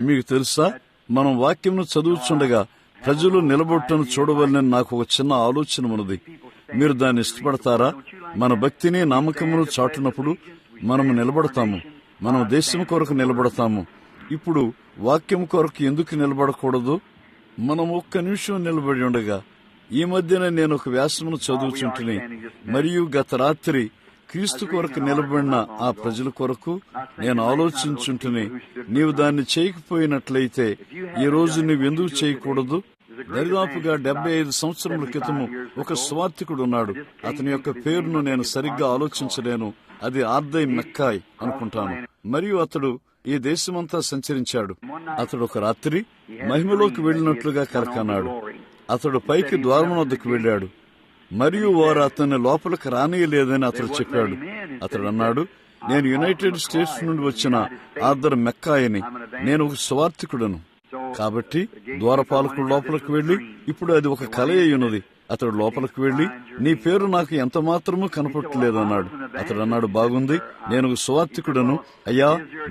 మీకు తెలుసా, మనం వాక్యంను చదువుచుండగా ప్రజలు నిలబొట్టును చూడవలనని నాకు ఒక చిన్న ఆలోచన ఉన్నది. మీరు దాన్ని ఇష్టపడతారా? మన భక్తిని నమ్మకమును చాటునప్పుడు మనము నిలబడతాము. మనం దేశం కొరకు నిలబడతాము. ఇప్పుడు వాక్యం కొరకు ఎందుకు నిలబడకూడదు? మనం ఒక్క నిమిషం నిలబడి ఉండగా, ఈ మధ్యన నేను ఒక వ్యాసమును చదువుచుంటుని, మరియు గత రాత్రి క్రీస్తు కొరకు నిలబడిన ఆ ప్రజల కొరకు నేను ఆలోచించుంటుని, నీవు దాన్ని చేయకపోయినట్లయితే ఈ రోజు నువ్వెందుకు చేయకూడదు? దరిదాపుగా 75 సంవత్సరముల క్రితము ఒక సువార్తికుడు ఉన్నాడు. అతని యొక్క పేరును నేను సరిగ్గా ఆలోచించలేను. అది ఆర్దై మెక్కాయ్ అనుకుంటాను. మరియు అతడు ఈ దేశమంతా సంచరించాడు. అతడు ఒక రాత్రి మహిమలోకి వెళ్లినట్లుగా కలకన్నాడు. అతడు పైకి ద్వారం వద్దకు వెళ్లాడు, మరియు వారు అతన్ని లోపలికి రానియలేదని అతడు చెప్పాడు. అతడు అన్నాడు, నేను యునైటెడ్ స్టేట్స్ నుండి వచ్చిన ఆర్దర్ మెక్కాయని, నేను ఒక సువార్తికుడను. కాబట్టి ద్వారపాలకుడు లోపలికి వెళ్లి, ఇప్పుడు అది ఒక కల అయ్యున్నది. అతడు లోపలికి వెళ్లి, నీ పేరు నాకు ఎంత మాత్రమూ కనపట్టలేదన్నాడు. అతడు అన్నాడు, బాగుంది, నేను సువార్తికుడను అయ్యా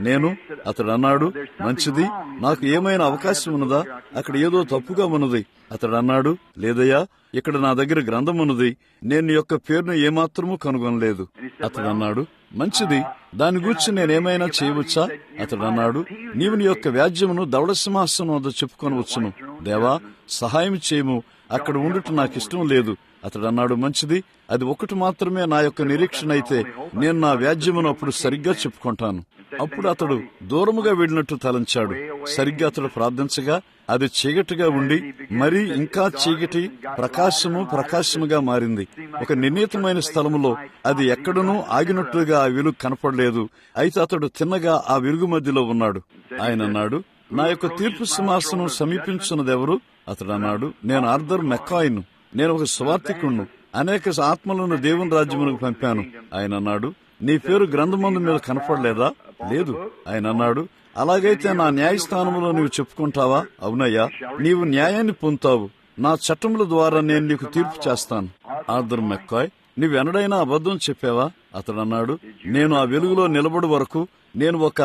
నేను. అతడు అన్నాడు, మంచిది, నాకు ఏమైనా అవకాశం ఉన్నదా? అక్కడ ఏదో తప్పుగా ఉన్నది. అతడు అన్నాడు, లేదయ్యా, ఇక్కడ నా దగ్గర గ్రంథం ఉన్నది, నేను నీ యొక్క పేరును ఏమాత్రమూ కనుగొనలేదు. అతడు అన్నాడు, మంచిది, దాని గురించి నేనేమైనా చేయవచ్చా? అతడు అన్నాడు, నీవు నీ యొక్క వ్యాజ్యమును ధవళ సింహాసనం వద్ద చెప్పుకొనవచ్చును. దేవా, సహాయం చేయము, అక్కడ ఉండుట నాకు ఇష్టం లేదు. అతడు అన్నాడు, మంచిది, అది ఒకటి మాత్రమే నా యొక్క నిరీక్షణ అయితే నేను నా వ్యాజ్యమును అప్పుడు సరిగ్గా చెప్పుకుంటాను. అప్పుడు అతడు దూరముగా వెళ్లినట్టు తలంచాడు. సరిగ్గా అతడు ప్రార్థించగా అది చీకటిగా ఉండి మరీ ఇంకా చీకటి ప్రకాశముగా మారింది. ఒక నిర్ణీతమైన స్థలములో అది ఎక్కడనూ ఆగినట్లుగా ఆ వెలుగు కనపడలేదు. అయితే అతడు తిన్నగా ఆ వెలుగు మధ్యలో ఉన్నాడు. ఆయన అన్నాడు, నా యొక్క తీర్పు సింహాసనం సమీపించున్నదెవరు? అతడు అన్నాడు, నేను ఆర్దర్ మెక్కాయ్ను, నేను ఒక సువార్తికుణ్ణు, అనేక ఆత్మలను దేవుని రాజ్యమునకు పంపాను. ఆయన అన్నాడు, నీ పేరు గ్రంథమందు మీద కనపడలేదా? లేదు. ఆయన అన్నాడు, అలాగైతే నా న్యాయస్థానంలో నీవు చెప్పుకుంటావా? అవునయ్యా, నీవు న్యాయాన్ని పొందుతావు. నా చట్టముల ద్వారా నేను నీకు తీర్పు చేస్తాను. ఆర్దర్ మెక్కాయ్, నీవెన్నడైనా అబద్ధం చెప్పావా? అతడు అన్నాడు, నేను ఆ వెలుగులో నిలబడి వరకు నేను ఒక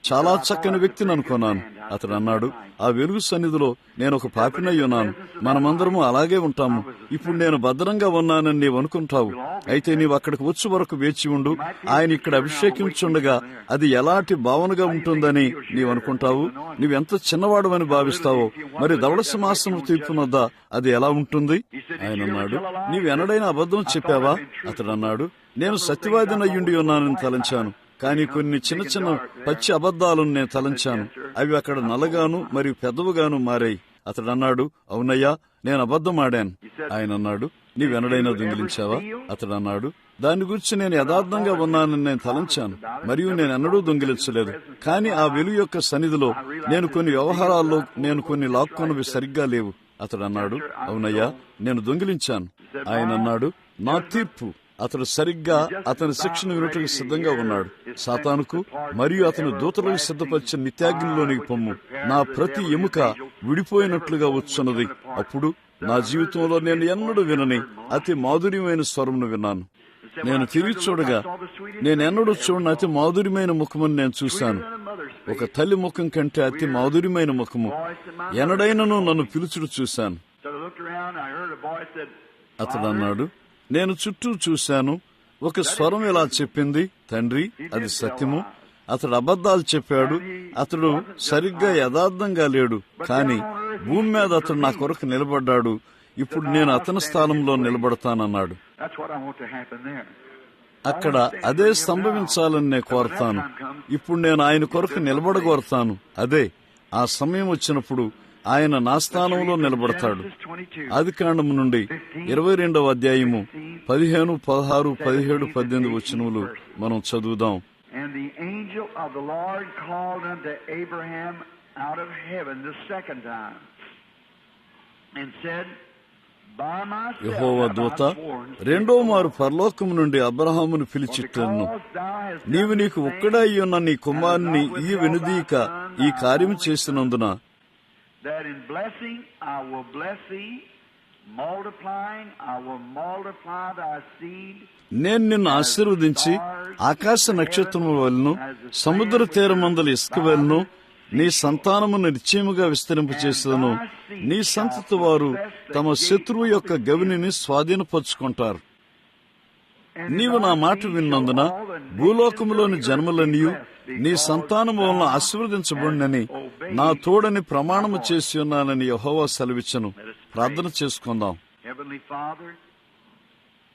చాలా చక్కని వ్యక్తిని అనుకున్నాను. అతడు అన్నాడు, ఆ వెలుగు సన్నిధిలో నేను ఒక పాపినై ఉన్నాను. మనమందరము అలాగే ఉంటాము. ఇప్పుడు నేను భద్రంగా ఉన్నానని నీవు అనుకుంటావు. అయితే నీవు అక్కడికి వచ్చే వరకు వేచి ఉండు. ఆయన ఇక్కడ అభిషేకించుండగా అది ఎలాంటి భావనగా ఉంటుందని నీవు అనుకుంటావు. నీవెంత చిన్నవాడవని భావిస్తావో, మరి ధవళ సింహాసనం తీర్పునొద్ద అది ఎలా ఉంటుంది? ఆయన అన్నాడు, నీవెన్నడైనా అబద్ధం చెప్పావా? అతడు అన్నాడు, నేను సత్యవాదినయ్యుండి ఉన్నానని తలంచాను, కానీ కొన్ని చిన్న చిన్న పచ్చి అబద్ధాలను నేను తలంచాను. అవి అక్కడ నల్లగాను మరియు పెద్దవుగాను మారాయి. అతడు అన్నాడు, అవునయ్యా, నేను అబద్ధం ఆడాను. ఆయన అన్నాడు, నీవెన్నడైనా దొంగిలించావా? అతడు అన్నాడు, దాని గురించి నేను యథార్థంగా ఉన్నానని నేను తలంచాను, మరియు నేను ఎన్నడూ దొంగిలించలేదు. కానీ ఆ వెలుగు యొక్క సన్నిధిలో నేను కొన్ని వ్యవహారాల్లో నేను కొన్ని లాక్కున్నవి సరిగ్గా లేవు. అతడు అన్నాడు, అవునయ్యా, నేను దొంగిలించాను. ఆయన అన్నాడు, నా తీర్పు. అతడు సరిగ్గా అతని శిక్షను వినుటకు సిద్ధంగా ఉన్నాడు. సాతానుకు మరియు అతని దూతలకు సిద్ధపరిచిన నిత్యాగ్నిలోనికి పొమ్ము. నా ప్రతి ఎముక విడిపోయినట్లుగా వచ్చున్నది. అప్పుడు నా జీవితంలో నేను ఎన్నడూ వినని అతి మాధుర్యమైన స్వరమును విన్నాను. నేను తిరిగి చూడగా నేనెన్నడూ చూడని అతి మాధుర్యమైన ముఖమును నేను చూశాను. ఒక తల్లి ముఖం కంటే అతి మాధుర్యమైన ముఖము. ఎన్నడైనను నన్ను పిలుచుడు చూశాను. అతడు అన్నాడు, నేను చుట్టూ చూశాను. ఒక స్వరం ఇలా చెప్పింది, తండ్రి, అది సత్యము. అతడు అబద్ధాలు చెప్పాడు. అతడు సరిగ్గా యథార్థంగా లేడు. కానీ భూమి మీద అతడు నా కొరకు నిలబడ్డాడు. ఇప్పుడు నేను అతని స్థానంలో నిలబడతానన్నాడు. అక్కడ అదే సంభవించాలని నేను కోరతాను. ఇప్పుడు నేను ఆయన కొరకు నిలబడగోరతాను. అదే ఆ సమయం వచ్చినప్పుడు ఆయన నా స్థానంలో నిలబడతాడు. ఆదికాండము నుండి 22వ అధ్యాయము 15, 16, 17, 18 వచనములు మనం చదువుదాం. And the angel of the Lord called unto Abraham out of heaven the second time and said, యెహోవా దూత రెండో మారు పరలోకము నుండి అబ్రహామును పిలిచిట్లను, నీవు నీకు ఒక్కడై ఉన్న నీ కుమారుని ఈ వెనుదీక ఈ కార్యము చేసినందున that in blessing I will bless thee, multiplying I will multiply thy seed. నేను నిన్ను ఆశీర్వదించి ఆకాశ నక్షత్రము వలెను సముద్ర తీరమందల ఇసుక వలెను నీ సంతానమును నిశ్చయముగా విస్తరింపచేసేదను. నీ సంతతి వారు తమ శత్రువు యొక్క గవిని స్వాధీనపరుచుకుంటారు. నీవు నా మాట విన్నందున భూలోకములోని జన్మలనియు నీ సంతానము వలన ఆశీర్వదించబడినని నా తోడని ప్రమాణము చేసి ఉన్నానని యెహోవా సెలవిచ్చెను. ప్రార్థన చేసుకుందాం.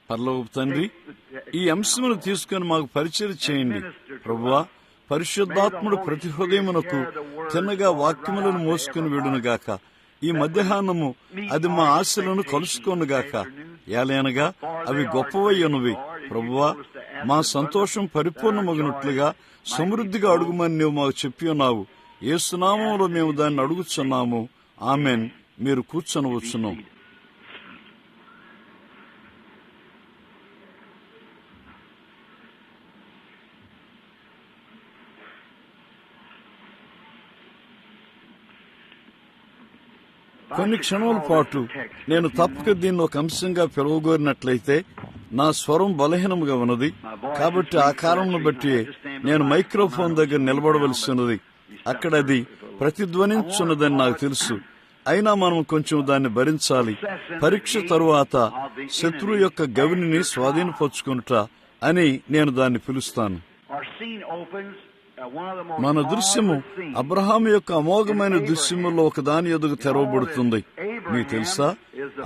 పరలోకపు తండ్రి, ఈ అంశమును తీసుకుని మాకు పరిచయం చేయండి. ప్రభువా, పరిశుద్ధాత్ముడు ప్రతి హృదయమునకు తిన్నగా వాక్యములను మోసుకుని వీడునుగాక. ఈ మధ్యాహ్నము అది మా ఆశలను కలుసుకొనుగాక. ఏలైనగా అవి గొప్పవయ్యున్నవి. ప్రభువా, మా సంతోషం పరిపూర్ణమగినట్లుగా సమృద్ధిగా అడుగుమని నీవు మాకు చెప్పి ఉన్నావు. యేసు నామములో మేము దాన్ని అడుగుచున్నాము. ఆమెన్. మీరు కూర్చొనవచ్చును. కొన్ని క్షణాల పాటు నేను తప్పక దీన్ని ఒక అంశంగా పిలువగోరినట్లయితే నా స్వరం బలహీనముగా ఉన్నది. కాబట్టి ఆ కారణం బట్టి నేను మైక్రోఫోన్ దగ్గర నిలబడవలసి ఉన్నది. అక్కడ అది ప్రతిధ్వనించున్నదని నాకు తెలుసు. అయినా మనం కొంచెం దాన్ని భరించాలి. పరీక్ష తరువాత శత్రువు యొక్క గవిని స్వాధీనపరుచుకునుట అని నేను దాన్ని పిలుస్తాను. మన దృశ్యము అబ్రహాము యొక్క అమోఘమైన దృశ్యములో ఒకదాని ఎదుగు తెరవబడుతుంది. మీకు తెలుసా,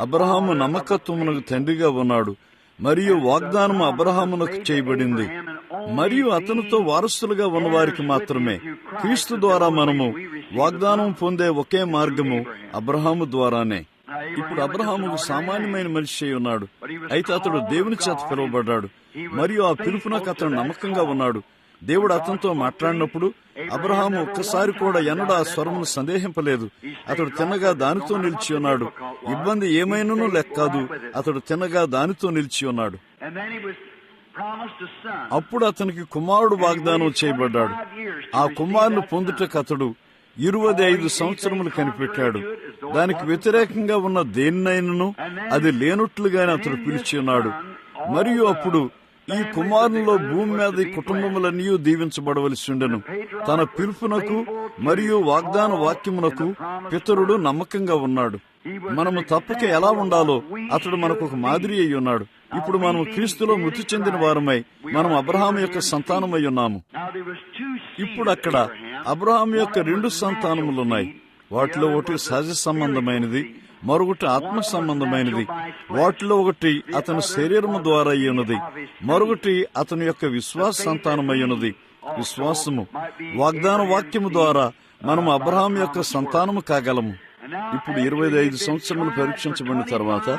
అబ్రహాము నమ్మకత్వమునకు తండ్రిగా ఉన్నాడు మరియు వాగ్దానము అబ్రహామునకు చేయబడింది. మరియు అతనితో వారసులుగా ఉన్నవారికి మాత్రమే క్రీస్తు ద్వారా మనము వాగ్దానం పొందే ఒకే మార్గము అబ్రహాము ద్వారానే. ఇప్పుడు అబ్రహాముకు సామాన్యమైన మనిషి అయి ఉన్నాడు. అయితే అతడు దేవుని చేత పిలువబడ్డాడు మరియు ఆ పిలుపునకు అతడు నమ్మకంగా ఉన్నాడు. దేవుడు అతనితో మాట్లాడినప్పుడు అబ్రహాము ఒక్కసారి కూడా ఎన్నడూ ఆ స్వరమును సందేహింపలేదు. అతడు తిన్నగా దానితో నిలిచి ఉన్నాడు. ఇబ్బంది ఏమైనానూ లెక్కాదు. అతడు తిన్నగా దానితో నిలిచి ఉన్నాడు. అప్పుడు అతనికి కుమారుడు వాగ్దానం చేయబడ్డాడు. ఆ కుమారుని పొందుటకు అతడు 25 సంవత్సరములు కనిపెట్టాడు. దానికి వ్యతిరేకంగా ఉన్న దేన్నైనను అది లేనట్లుగానే అతడు పిలిచి ఉన్నాడు. మరియు అప్పుడు ఈ కుమారునిలో భూమి మీద ఈ కుటుంబములన్నీ దీవించబడవలసి ఉండెను. తన పిలుపునకు మరియు వాగ్దాన వాక్యమునకు పితరుడు నమ్మకంగా ఉన్నాడు. మనము తప్పక ఎలా ఉండాలో అతడు మనకు ఒక మాదిరి అయి ఉన్నాడు. ఇప్పుడు మనము క్రీస్తులో మృతి చెందిన వారమై మనం అబ్రహాము యొక్క సంతానమై ఉన్నాము. ఇప్పుడు అక్కడ అబ్రహాము యొక్క 2 సంతానములున్నాయి. వాటిలో ఒకటి సహజ సంబంధమైనది, మరొకటి ఆత్మ సంబంధమైనది. వాటిలో ఒకటి అతని శరీరము ద్వారా అయ్యున్నది, మరొకటి అతని యొక్క విశ్వాస సంతానమై ఉన్నది. విశ్వాసము వాగ్దాన వాక్యము ద్వారా మనము అబ్రహాము యొక్క సంతానము కాగలము. ఇప్పుడు 25 సంవత్సరములు పరీక్షించబడిన తర్వాత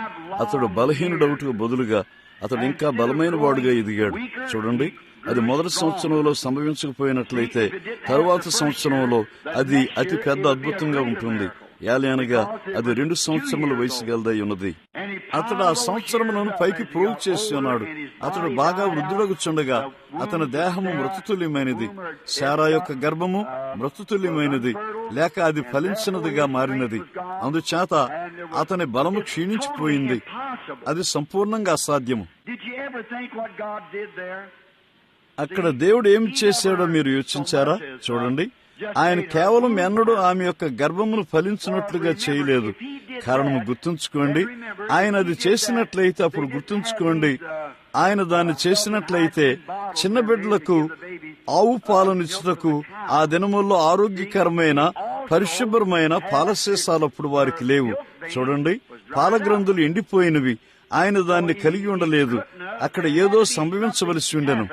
అతడు బలహీనుడవుటకు బదులుగా అతడు ఇంకా బలమైన వాడుగా ఎదిగాడు. చూడండి, అది మొదటి సంవత్సరంలో సంభవించకపోయినట్లయితే తరువాత సంవత్సరంలో అది అతి పెద్ద అద్భుతంగా ఉంటుంది. ఏలయనగా అది 2 సంవత్సరముల వయసు గలదై ఉన్నది. అతడు ఆ సంవత్సరములను పైకి ప్రోగు చేసి ఉన్నాడు. అతడు బాగా వృద్ధుడగుచుండగా అతని దేహము మృతతుల్యమైనది. శారా యొక్క గర్భము మృతతుల్యమైనది, లేక అది ఫలించినదిగా మారినది. అందుచేత అతని బలము క్షీణించిపోయింది. అది సంపూర్ణంగా అసాధ్యము. అక్కడ దేవుడు ఏమి చేశాడో మీరు యోచించారా? చూడండి, ఆయన కేవలం ఎన్నడూ ఆమె యొక్క గర్భమును ఫలించినట్లుగా చేయలేదు. కారణము గుర్తుంచుకోండి, ఆయన అది చేసినట్లయితే అప్పుడు గుర్తుంచుకోండి, ఆయన దాన్ని చేసినట్లయితే చిన్న బిడ్డలకు ఆవు పాలనిచ్చుటకు ఆ దినముల్లో ఆరోగ్యకరమైన పరిశుభ్రమైన పాలశేషాలప్పుడు వారికి లేవు. చూడండి, పాలగ్రంథులు ఎండిపోయినవి. ఆయన దాన్ని కలిగి ఉండలేదు. అక్కడ ఏదో సంభవించవలసి ఉండెను.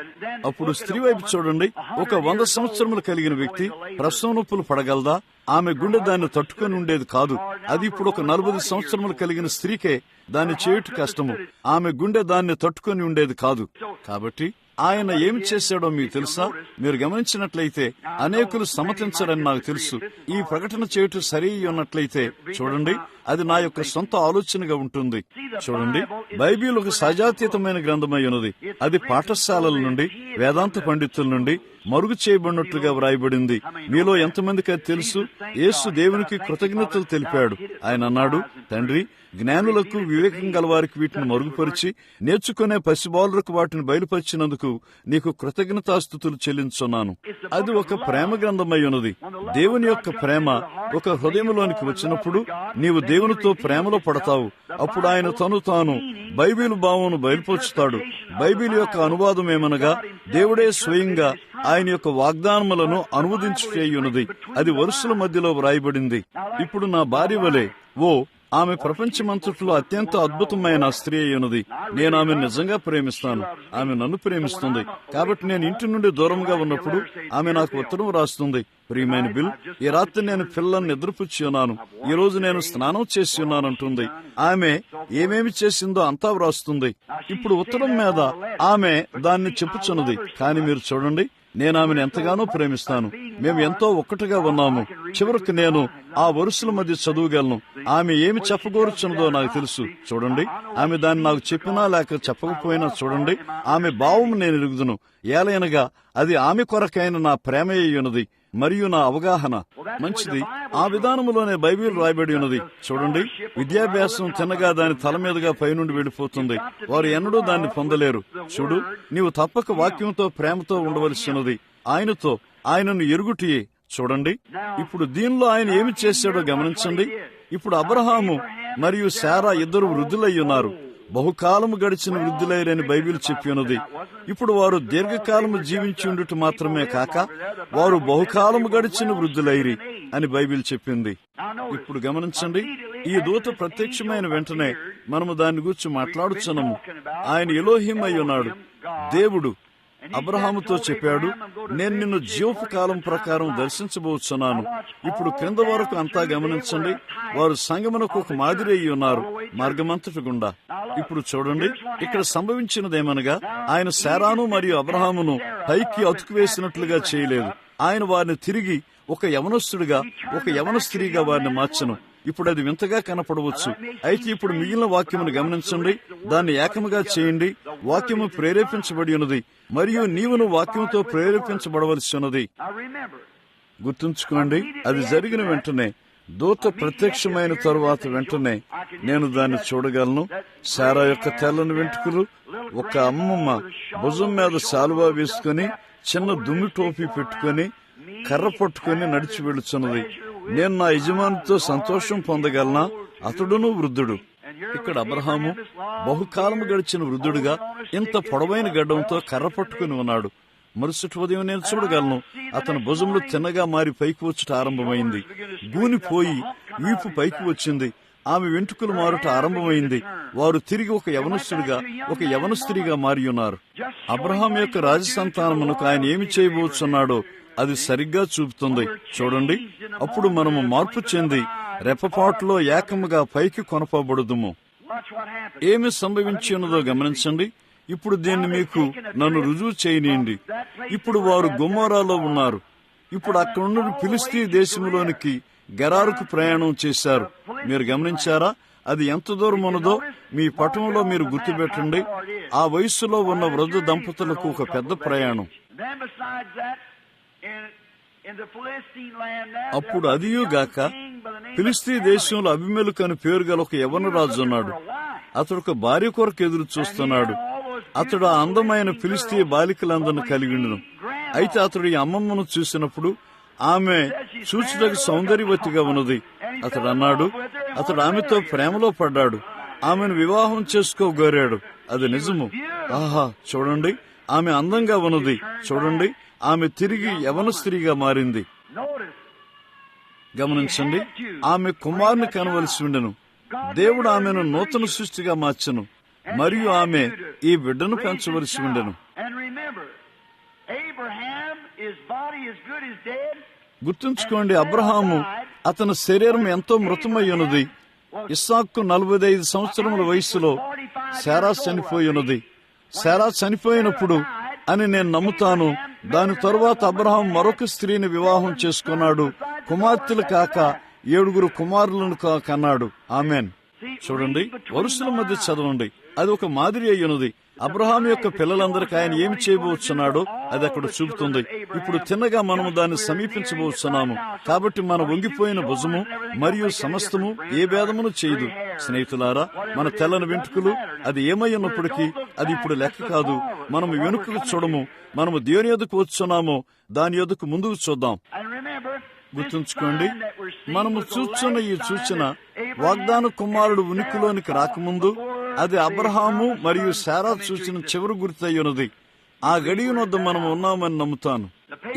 అప్పుడు స్త్రీ వైపు చూడండి. ఒక 100 సంవత్సరములు కలిగిన వ్యక్తి ప్రసవ నొప్పులు పడగలదా? ఆమె గుండె దాన్ని తట్టుకొని ఉండేది కాదు. అది ఇప్పుడు ఒక 40 సంవత్సరములు కలిగిన స్త్రీకే దాన్ని చేయుట కష్టము. ఆమె గుండె దాన్ని తట్టుకొని ఉండేది కాదు. కాబట్టి ఆయన ఏమి చేశాడో మీకు తెలుసా? మీరు గమనించినట్లయితే అనేకులు సమ్మతించరని నాకు తెలుసు. ఈ ప్రకటన చేయటం సరి ఉన్నట్లయితే చూడండి, అది నా యొక్క సొంత ఆలోచనగా ఉంటుంది. చూడండి, బైబిల్ ఒక సజాతీతమైన గ్రంథమై ఉన్నది. అది పాఠశాలల నుండి, వేదాంత పండితుల నుండి, మరుగు చేయబడినట్లుగా వ్రాయబడింది. మీలో ఎంతమందికి అది తెలుసు? యేసు దేవునికి కృతజ్ఞతలు తెలిపాడు. ఆయన అన్నాడు, తండ్రి, జ్ఞానులకు, వివేకం గలవారికి వీటిని మరుగుపరిచి నేర్చుకునే పసిబాలులకు వాటిని బయలుపరిచినందుకు నీకు కృతజ్ఞతాస్తుతులు చెల్లించున్నాను. అది ఒక ప్రేమ గ్రంథమై ఉన్నది. దేవుని యొక్క ప్రేమ ఒక హృదయంలోనికి వచ్చినప్పుడు నీవు దేవునితో ప్రేమలో పడతావు. అప్పుడు ఆయన తాను బైబిల్ భావమును బయలుపరుచుతాడు. బైబిల్ యొక్క అనువాదం ఏమనగా దేవుడే స్వయంగా ఆయన యొక్క వాగ్దానములను అనువదించున్నది. అది వరుసల మధ్యలో వ్రాయబడింది. ఇప్పుడు నా భార్య వలె ఆమె ప్రపంచమంతట్లో అత్యంత అద్భుతమైన స్త్రీ అయ్యున్నది. నేను ఆమెను నిజంగా ప్రేమిస్తాను. ఆమె నన్ను ప్రేమిస్తుంది. కాబట్టి నేను ఇంటి నుండి దూరంగా ఉన్నప్పుడు ఆమె నాకు ఉత్తరం రాస్తుంది. ప్రియమైన బిల్, ఈ రాత్రి నేను పిల్లల్ని నిద్రపుచ్చి ఉన్నాను. ఈ రోజు నేను స్నానం చేసి ఉన్నానంటుంది. ఆమె ఏమేమి చేసిందో అంతా వ్రాస్తుంది. ఇప్పుడు ఉత్తరం మీద ఆమె దాన్ని చెప్పుచున్నది. కానీ మీరు చూడండి, నేను ఆమెను ఎంతగానో ప్రేమిస్తాను. మేము ఎంతో ఒక్కటిగా ఉన్నాము. చివరికి నేను ఆ వరుసల మధ్య చదువుగలను. ఆమె ఏమి చెప్పగోరుచున్నదో నాకు తెలుసు. చూడండి, ఆమె దాన్ని నాకు చెప్పినా లేక చెప్పకపోయినా చూడండి, ఆమె భావం నేను ఎరుగుదును. ఏలైనగా అది ఆమె కొరకైన నా ప్రేమ అయ్యున్నది మరియు నా అవగాహన. మంచిది. ఆ విధానములోనే బైబిల్ రాయబడి ఉన్నది. చూడండి, విద్యాభ్యాసం తిన్నగా దాని తల మీదుగా పైనుండి వెళ్ళిపోతుంది. వారు ఎన్నడూ దాన్ని పొందలేరు. చూడు, నీవు తప్పక వాక్యంతో ప్రేమతో ఉండవలసినది. ఆయనను ఎరుగుటియే. చూడండి, ఇప్పుడు దీనిలో ఆయన ఏమి చేశాడో గమనించండి. ఇప్పుడు అబ్రహాము మరియు శారా ఇద్దరు వృద్ధులై ఉన్నారు. బహుకాలము గడిచిన వృద్ధులైరని బైబిల్ చెప్పి ఉన్నది. ఇప్పుడు వారు దీర్ఘకాలము జీవించి ఉండుట మాత్రమే కాక వారు బహుకాలము గడిచిన వృద్ధులైరి అని బైబిల్ చెప్పింది. ఇప్పుడు గమనించండి, ఈ దూత ప్రత్యక్షమైన వెంటనే మనము దాని గురించి మాట్లాడుచున్నాము. ఆయన ఎలోహిం అయి ఉన్నాడు. దేవుడు అబ్రహాముతో చెప్పాడు, నేను నిన్ను జీవపు కాలం ప్రకారం దర్శించబోతున్నాను. ఇప్పుడు క్రింద వరకు అంతా గమనించండి. వారు సంగమునకు ఒక మాదిరి అయి ఉన్నారు మార్గమంతటి గుండా. ఇప్పుడు చూడండి, ఇక్కడ సంభవించినదేమనగా ఆయన శారాను మరియు అబ్రహామును పైకి అతుకువేసినట్లుగా చేయలేదు. ఆయన వారిని తిరిగి ఒక యవనస్తుడిగా, ఒక యవన స్త్రీగా వారిని మార్చను. ఇప్పుడు అది వింతగా కనపడవచ్చు. అయితే ఇప్పుడు మిగిలిన వాక్యమును గమనించండి. దాన్ని ఏకముగా చేయండి. వాక్యము ప్రేరేపించబడి ఉన్నది మరియు నీవును వాక్యంతో ప్రేరేపించబడవలసి ఉన్నది. గుర్తుంచుకోండి, అది జరిగిన వెంటనే, దూత ప్రత్యక్షమైన తరువాత వెంటనే నేను దాన్ని చూడగలను. శారా యొక్క తెల్లని వెంట్రుకలు, ఒక అమ్మమ్మ భుజం మీద శాలువా వేసుకుని చిన్న దుమ్మి టోపీ పెట్టుకుని కర్ర పట్టుకుని నడిచి వెళుచున్నది. నేను నా యజమానితో సంతోషం పొందగలనా? అతడును వృద్ధుడు. ఇక్కడ అబ్రహాము బహుకాలము గడిచిన వృద్ధుడుగా ఇంత పొడవైన గడ్డంతో కర్ర పట్టుకుని ఉన్నాడు. మరుసటి ఉదయం నేను చూడగలను, అతని భుజంలో తిన్నగా మారి పైకి వచ్చుట ఆరంభమైంది. గూనిపోయి వీపు పైకి వచ్చింది. ఆమె వెంట్రుకలు మారుట ఆరంభమైంది. వారు తిరిగి ఒక యవనస్తుడిగా, ఒక యవన స్త్రీగా మారి ఉన్నారు. అబ్రహాం యొక్క రాజసంతానమునకు ఆయన ఏమి చేయబోతున్నాడో అది సరిగ్గా చూపుతుంది. చూడండి, అప్పుడు మనము మార్పు చెంది రెప్పపాటులో ఏకముగా పైకి కొనపబడుదుము. ఏమి సంభవించి ఉన్నదో గమనించండి. ఇప్పుడు దీన్ని మీకు నన్ను రుజువు చేయనీయండి. ఇప్పుడు వారు గొమోరాలో ఉన్నారు. ఇప్పుడు అక్కడ నుండి ఫిలిస్తీ దేశంలోనికి గెరారుకు ప్రయాణం చేశారు. మీరు గమనించారా? అది ఎంత దూరం ఉన్నదో మీ పట్టణంలో మీరు గుర్తుపెట్టండి. ఆ వయస్సులో ఉన్న వృద్ధ దంపతులకు ఒక పెద్ద ప్రయాణం. అప్పుడు అదియుగాక ఫిలిస్తీ దేశంలో అబీమెలెకు అని పేరు గల ఒక యవ్వన రాజు ఉన్నాడు. అతడు ఒక భార్య కొరకు ఎదురు చూస్తున్నాడు. అతడు ఆ అందమైన ఫిలిస్తీ బాలికలందరిని కలిగిండును. అయితే అతడు ఈ అమ్మమ్మను చూసినప్పుడు ఆమె చూచుటకు సౌందర్యవతిగా ఉన్నది. అతడు అన్నాడు, అతడు ఆమెతో ప్రేమలో పడ్డాడు. ఆమెను వివాహం చేసుకోగోరాడు. అది నిజము. ఆహా, చూడండి, ఆమె అందంగా ఉన్నది. చూడండి, ఆమె తిరిగి యవన స్త్రీగా మారింది. గమనించండి, ఆమె కుమారుని కనవలసి ఉండెను. దేవుడు ఆమెను నూతన సృష్టిగా మార్చెను మరియు ఆమె ఈ బిడ్డను పెంచవలసి ఉండెను. గుర్తుంచుకోండి, అబ్రహాము అతని శరీరం ఎంతో మృతమై ఉన్నది. ఇస్సాకు 45 సంవత్సరముల వయసులో శారా చనిపోయి ఉన్నది. శారా చనిపోయినప్పుడు అని నేను నమ్ముతాను. దాని తరువాత అబ్రహాం మరొక స్త్రీని వివాహం చేసుకున్నాడు. కుమార్తెలు కాక 7 కుమారులను కన్నాడు. ఆమెన్. చూడండి, వరుసల మధ్య చదవండి. అది ఒక మాదిరి అయ్యున్నది. అబ్రహాం యొక్క పిల్లలందరికీ ఆయన ఏమి చేయబోతున్నాడో అది అక్కడ చూపుతుంది. ఇప్పుడు తిన్నగా మనము దాన్ని సమీపించబోతున్నాము. కాబట్టి మన వంగిపోయిన భుజము మరియు సమస్తము ఏ భేదమును చేయదు. స్నేహితులారా, మన తెల్లని వెంట్రుకలు అది ఏమై ఉన్నప్పటికీ అది ఇప్పుడు లెక్క కాదు. మనము వెనుకకు చూడము. మనము దేవుని యొద్దకు వచ్చున్నామో దాని యొద్దకు ముందుకు చూద్దాం. గుర్తుంచుకోండి, మనము చూస్తున్న ఈ సూచన వాగ్దాన కుమారుడు ఉనికిలోనికి రాకముందు అది అబ్రహాము మరియు శారా సూచన చివరి గుర్తయ్యున్నది. ఆ గడియనొద్ద మనం ఉన్నామని నమ్ముతాను.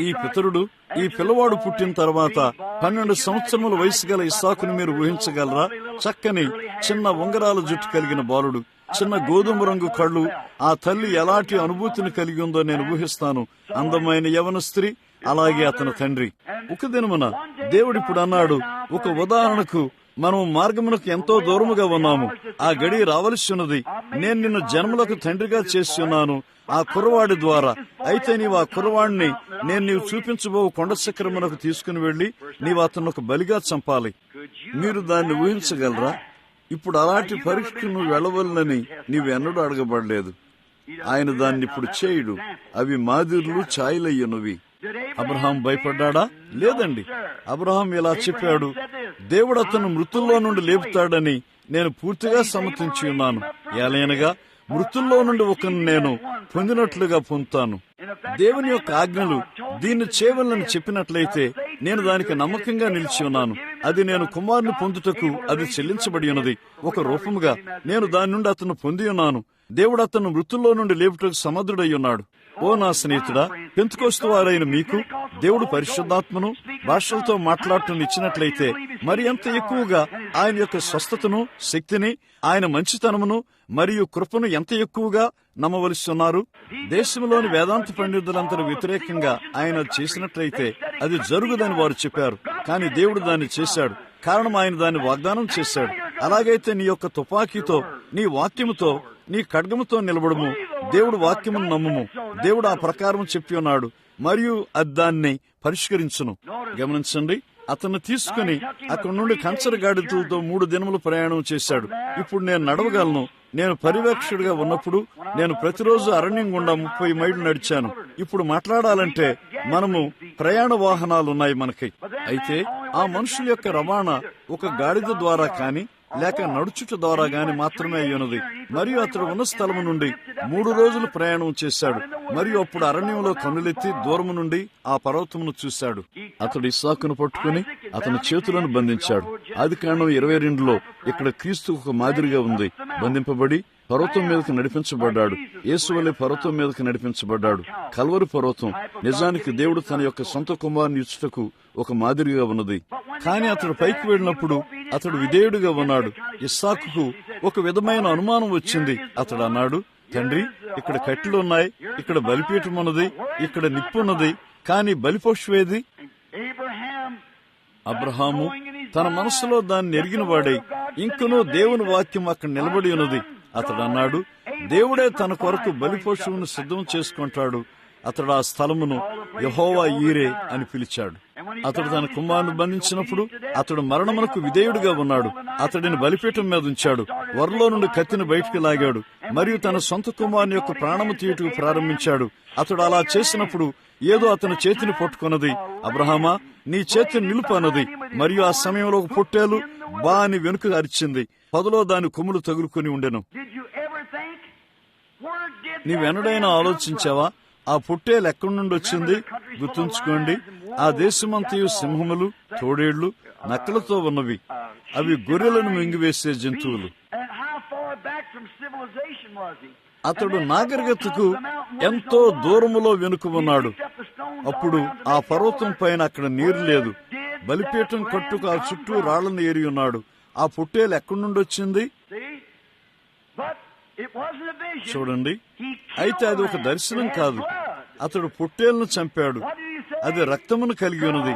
ఈ పితరుడు, ఈ పిల్లవాడు పుట్టిన తర్వాత 12 సంవత్సరముల వయసు గల ఇస్సాకుని మీరు ఊహించగలరా? చక్కని చిన్న ఉంగరాల జుట్టు కలిగిన బాలుడు, చిన్న గోధుమ రంగు కళ్ళు. ఆ తల్లి ఎలాంటి అనుభూతిని కలిగి ఉందో నేను ఊహిస్తాను. అందమైన యవన స్త్రీ, అలాగే అతని తండ్రి. ఒక దినమున దేవుడిప్పుడు అన్నాడు, ఒక ఉదాహరణకు మనం మార్గమునకు ఎంతో దూరముగా ఉన్నాము. ఆ గడి రావలసి ఉన్నది. నేను నిన్ను జన్మలకు తండ్రిగా చేసి ఉన్నాను ఆ కుర్రవాడి ద్వారా. అయితే నీవు ఆ కుర్రవాడిని నీవు చూపించబో కొండ శిఖరమునకు తీసుకుని వెళ్లి నీవు అతను ఒక బలిగా చంపాలి. మీరు దాన్ని ఊహించగలరా? ఇప్పుడు అలాంటి పరీక్షకు నువ్వు వెళ్ళవలనని నీవెన్నడూ అడగబడలేదు. ఆయన దాన్ని ఇప్పుడు చేయుడు. అవి మాదిరులు, ఛాయలయ్యున్నవి. అబ్రహాం భయపడ్డా? లేదండి. అబ్రహాం ఇలా చెప్పాడు, దేవుడు అతను మృతుల్లో నుండి లేపుతాడని నేను పూర్తిగా సమ్మతించి ఉన్నాను. ఏలైనగా మృతుల్లో నుండి ఒకరిని నేను పొందినట్లుగా పొందుతాను. దేవుని యొక్క ఆజ్ఞలు దీన్ని చేయవలని చెప్పినట్లయితే నేను దానికి నమ్మకంగా నిలిచి ఉన్నాను. అది నేను కుమారుని పొందుటకు అది చెల్లించబడి ఉన్నది. ఒక రూపముగా నేను దాని నుండి అతను పొంది ఉన్నాను. దేవుడు అతను మృతుల్లో నుండి లేపుటకు సమర్థుడై ఉన్నాడు. ఓ నా స్నేహితుడా, పెంతెకోస్తు వారైన మీకు దేవుడు పరిశుద్ధాత్మను భాషలతో మాట్లాడటం ఇచ్చినట్లయితే మరి ఎంత ఎక్కువగా ఆయన యొక్క స్వస్థతను, శక్తిని, ఆయన మంచితనమును మరియు కృపను ఎంత ఎక్కువగా నమ్మవలసి ఉన్నారు. దేశంలోని వేదాంత పండితులందరూ వ్యతిరేకంగా ఆయన చేసినట్లయితే అది జరుగుదని వారు చెప్పారు. కానీ దేవుడు దాన్ని చేశాడు. కారణం ఆయన దాన్ని వాగ్దానం చేశాడు. అలాగైతే నీ యొక్క తుపాకీతో, నీ వాక్యముతో, నీ ఖడ్గముతో నిలబడము. దేవుడు వాక్యమును నమ్ముము. దేవుడు ఆ ప్రకారం చెప్పి ఉన్నాడు మరియు అది దాన్ని పరిష్కరించును. గమనించండి, అతన్ని తీసుకుని అక్కడి నుండి కంచర గాడిదలతో 3 దినములు ప్రయాణం చేశాడు. ఇప్పుడు నేను నడవగలను. నేను పర్యవేక్షకుడిగా ఉన్నప్పుడు నేను ప్రతిరోజు అరణ్యం గుండా 30 మైళ్ళు నడిచాను. ఇప్పుడు మాట్లాడాలంటే మనము ప్రయాణ వాహనాలున్నాయి మనకి. అయితే ఆ మనుషుల యొక్క రవాణా ఒక గాడిద ద్వారా కాని లేక నడుచుట ద్వారా గాని మాత్రమే అయ్యున్నది. మరియు అతడు ఉన్న స్థలము నుండి 3 రోజులు ప్రయాణం చేశాడు. మరియు అప్పుడు అరణ్యంలో కన్నులెత్తి దూరము నుండి ఆ పర్వతమును చూశాడు. అతడు ఇస్సాకును పట్టుకుని అతని చేతులను బంధించాడు. ఆదికాండం 22లో ఇక్కడ క్రీస్తు ఒక మాదిరిగా ఉంది. బంధింపబడి పర్వతం మీదకి నడిపించబడ్డాడు. యేసు వలె పర్వతం మీదకి నడిపించబడ్డాడు. కల్వరి పర్వతం నిజానికి దేవుడు తన యొక్క సొంత కుమారుని ఇచ్చుటకు ఒక మాదిరిగా ఉన్నది. కానీ అతడు పైకి వెళ్ళినప్పుడు అతడు విధేయుడిగా ఉన్నాడు. ఇస్సాకుకు ఒక విధమైన అనుమానం వచ్చింది. అతడు అన్నాడు, తండ్రి, ఇక్కడ కట్టెలున్నాయి, ఇక్కడ బలిపీఠం ఉన్నది, ఇక్కడ నిప్పున్నది, కానీ బలిపశువేది? అబ్రహాము తన మనసులో దాన్ని ఎరిగిన వాడై ఇంకనూ దేవుని వాక్యం అక్కడ నిలబడి ఉన్నది. అతడు అన్నాడు, దేవుడే తన కొరకు బలిపశువును సిద్ధం చేసుకుంటాడు. అతడు ఆ స్థలమును యెహోవా ఈరే అని పిలిచాడు. అతడు తన కుమారుని బంధించినప్పుడు అతడు మరణమునకు విధేయుడిగా ఉన్నాడు. అతడిని బలిపీఠం మీద ఉంచాడు. వరలో నుండి కత్తిని బయటికి లాగాడు మరియు తన సొంత కుమారుని యొక్క ప్రాణము తీయుటకు ప్రారంభించాడు. అతడు అలా చేసినప్పుడు ఏదో అతని చేతిని పట్టుకున్నది. అబ్రహామా, నీ చేతిని నిలుపు అన్నది. మరియు ఆ సమయంలో ఒక పొట్టేలు బా అని వెనుక అరిచింది. పొదలో దాని కొమ్ములు తగులుకొని ఉండెను. నీవెన్నడైనా ఆలోచించావా ఆ పొట్టేలు ఎక్కడి నుండి వచ్చింది? గుర్తుంచుకోండి, ఆ దేశమంతయు సింహములు, తోడేళ్లు, నక్కలతో ఉన్నవి. అవి గొర్రెలను మింగివేసే జంతువులు. అతడు నాగరికతకు ఎంతో దూరములో వెనుక ఉన్నాడు. అప్పుడు ఆ పర్వతం పైన అక్కడ నీరు లేదు. బలిపీఠం కట్టుకు ఆ చుట్టూ రాళ్లను ఏరి ఉన్నాడు. ఆ పొట్టేలు ఎక్కడి నుండి వచ్చింది? చూడండి, అయితే అది ఒక దర్శనం కాదు. అతడు పొట్టేలును చంపాడు. అది రక్తమును కలిగి ఉన్నది.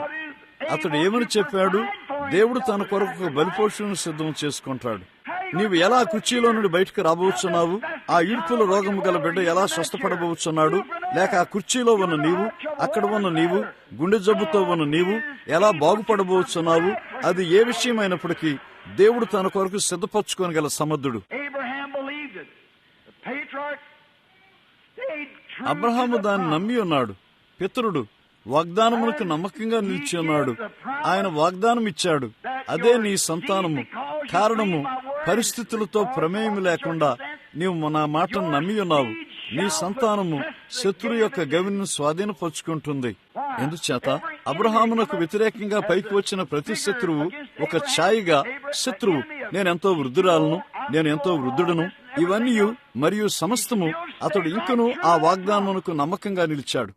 అతడు ఏమని చెప్పాడు? దేవుడు తన కొరకు బలిపశువును సిద్ధం చేసుకుంటాడు. నీవు ఎలా కుర్చీలో నుండి బయటకు రాబోతున్నావు, ఆ ఈడ్పుల రోగము గల బిడ్డ ఎలా స్వస్థపడబోతున్నాడు, లేక ఆ కుర్చీలో ఉన్న నీవు, అక్కడ ఉన్న నీవు, గుండె జబ్బుతో ఉన్న నీవు ఎలా బాగుపడబోతున్నావు, అది ఏ విషయమైనప్పటికీ దేవుడు తన కొరకు సిద్ధపరచుకోగల సమర్థుడు. అబ్రహాము దాన్ని నమ్మి ఉన్నాడు. పితరుడు వాగ్దానమునకు నమ్మకంగా నిలిచి ఉన్నాడు. ఆయన వాగ్దానం ఇచ్చాడు, అదే నీ సంతానము. కారణము, పరిస్థితులతో ప్రమేయం లేకుండా నీవు నా మాటను నమ్మి ఉన్నావు. నీ సంతానము శత్రువు యొక్క గవిని స్వాధీనపరుచుకుంటుంది. ఎందుచేత అబ్రహామునకు వ్యతిరేకంగా పైకి వచ్చిన ప్రతి శత్రువు ఒక ఛాయిగా, శత్రువు నేనెంతో వృద్ధురాలను, నేను ఎంతో వృద్ధుడును, ఇవన్నీ మరియు సమస్తము అతడు ఇంకను ఆ వాగ్దానమునకు నమ్మకంగా నిలిచాడు.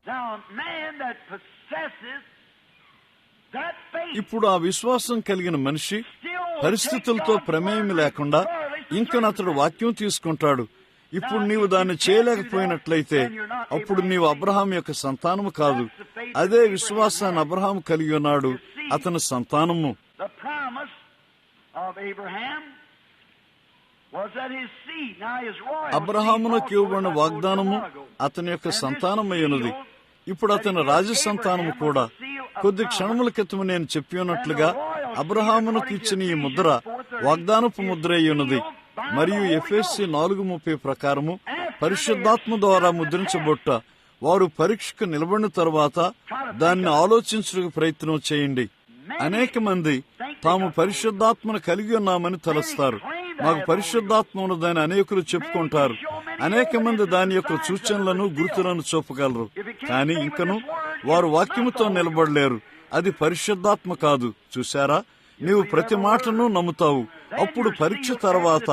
ఇప్పుడు ఆ విశ్వాసం కలిగిన మనిషి పరిస్థితులతో ప్రమేయం లేకుండా ఇంకను అతడు వాక్యం తీసుకుంటాడు. ఇప్పుడు నీవు దాన్ని చేయలేకపోయినట్లయితే అప్పుడు నీవు అబ్రహాం యొక్క సంతానము కాదు. అదే విశ్వాసాన్ని అబ్రహాం కలిగి ఉన్నాడు, అతని సంతానము. అబ్రహామునకు ఇవ్వబడిన వాగ్దానము అతని యొక్క సంతానమైనది. ఇప్పుడు అతని రాజ సంతానము కూడా. కొద్ది క్షణముల క్రితం నేను చెప్పి ఉన్నట్లుగా అబ్రహామునకు ఇచ్చిన ఈ ముద్ర వాగ్దానపు ముద్ర అయ్యున్నది. మరియు ఎఫెసీ 4:30 ప్రకారము పరిశుద్ధాత్మ ద్వారా ముద్రించబొట్ట వారు పరీక్షకు నిలబడిన తరువాత దాన్ని ఆలోచించడానికి ప్రయత్నం చేయండి. అనేక మంది తాము పరిశుద్ధాత్మను కలిగి ఉన్నామని తలస్తారు. మాకు పరిశుద్ధాత్మ ఉన్నదని అనేకులు చెప్పుకుంటారు. అనేక మంది దాని యొక్క సూచనలను, గుర్తులను చూపగలరు. కానీ ఇంకను వారు వాక్యముతో నిలబడలేరు. అది పరిశుద్ధాత్మ కాదు. చూశారా, నీవు ప్రతి మాటను నమ్ముతావు. అప్పుడు పరీక్ష తర్వాత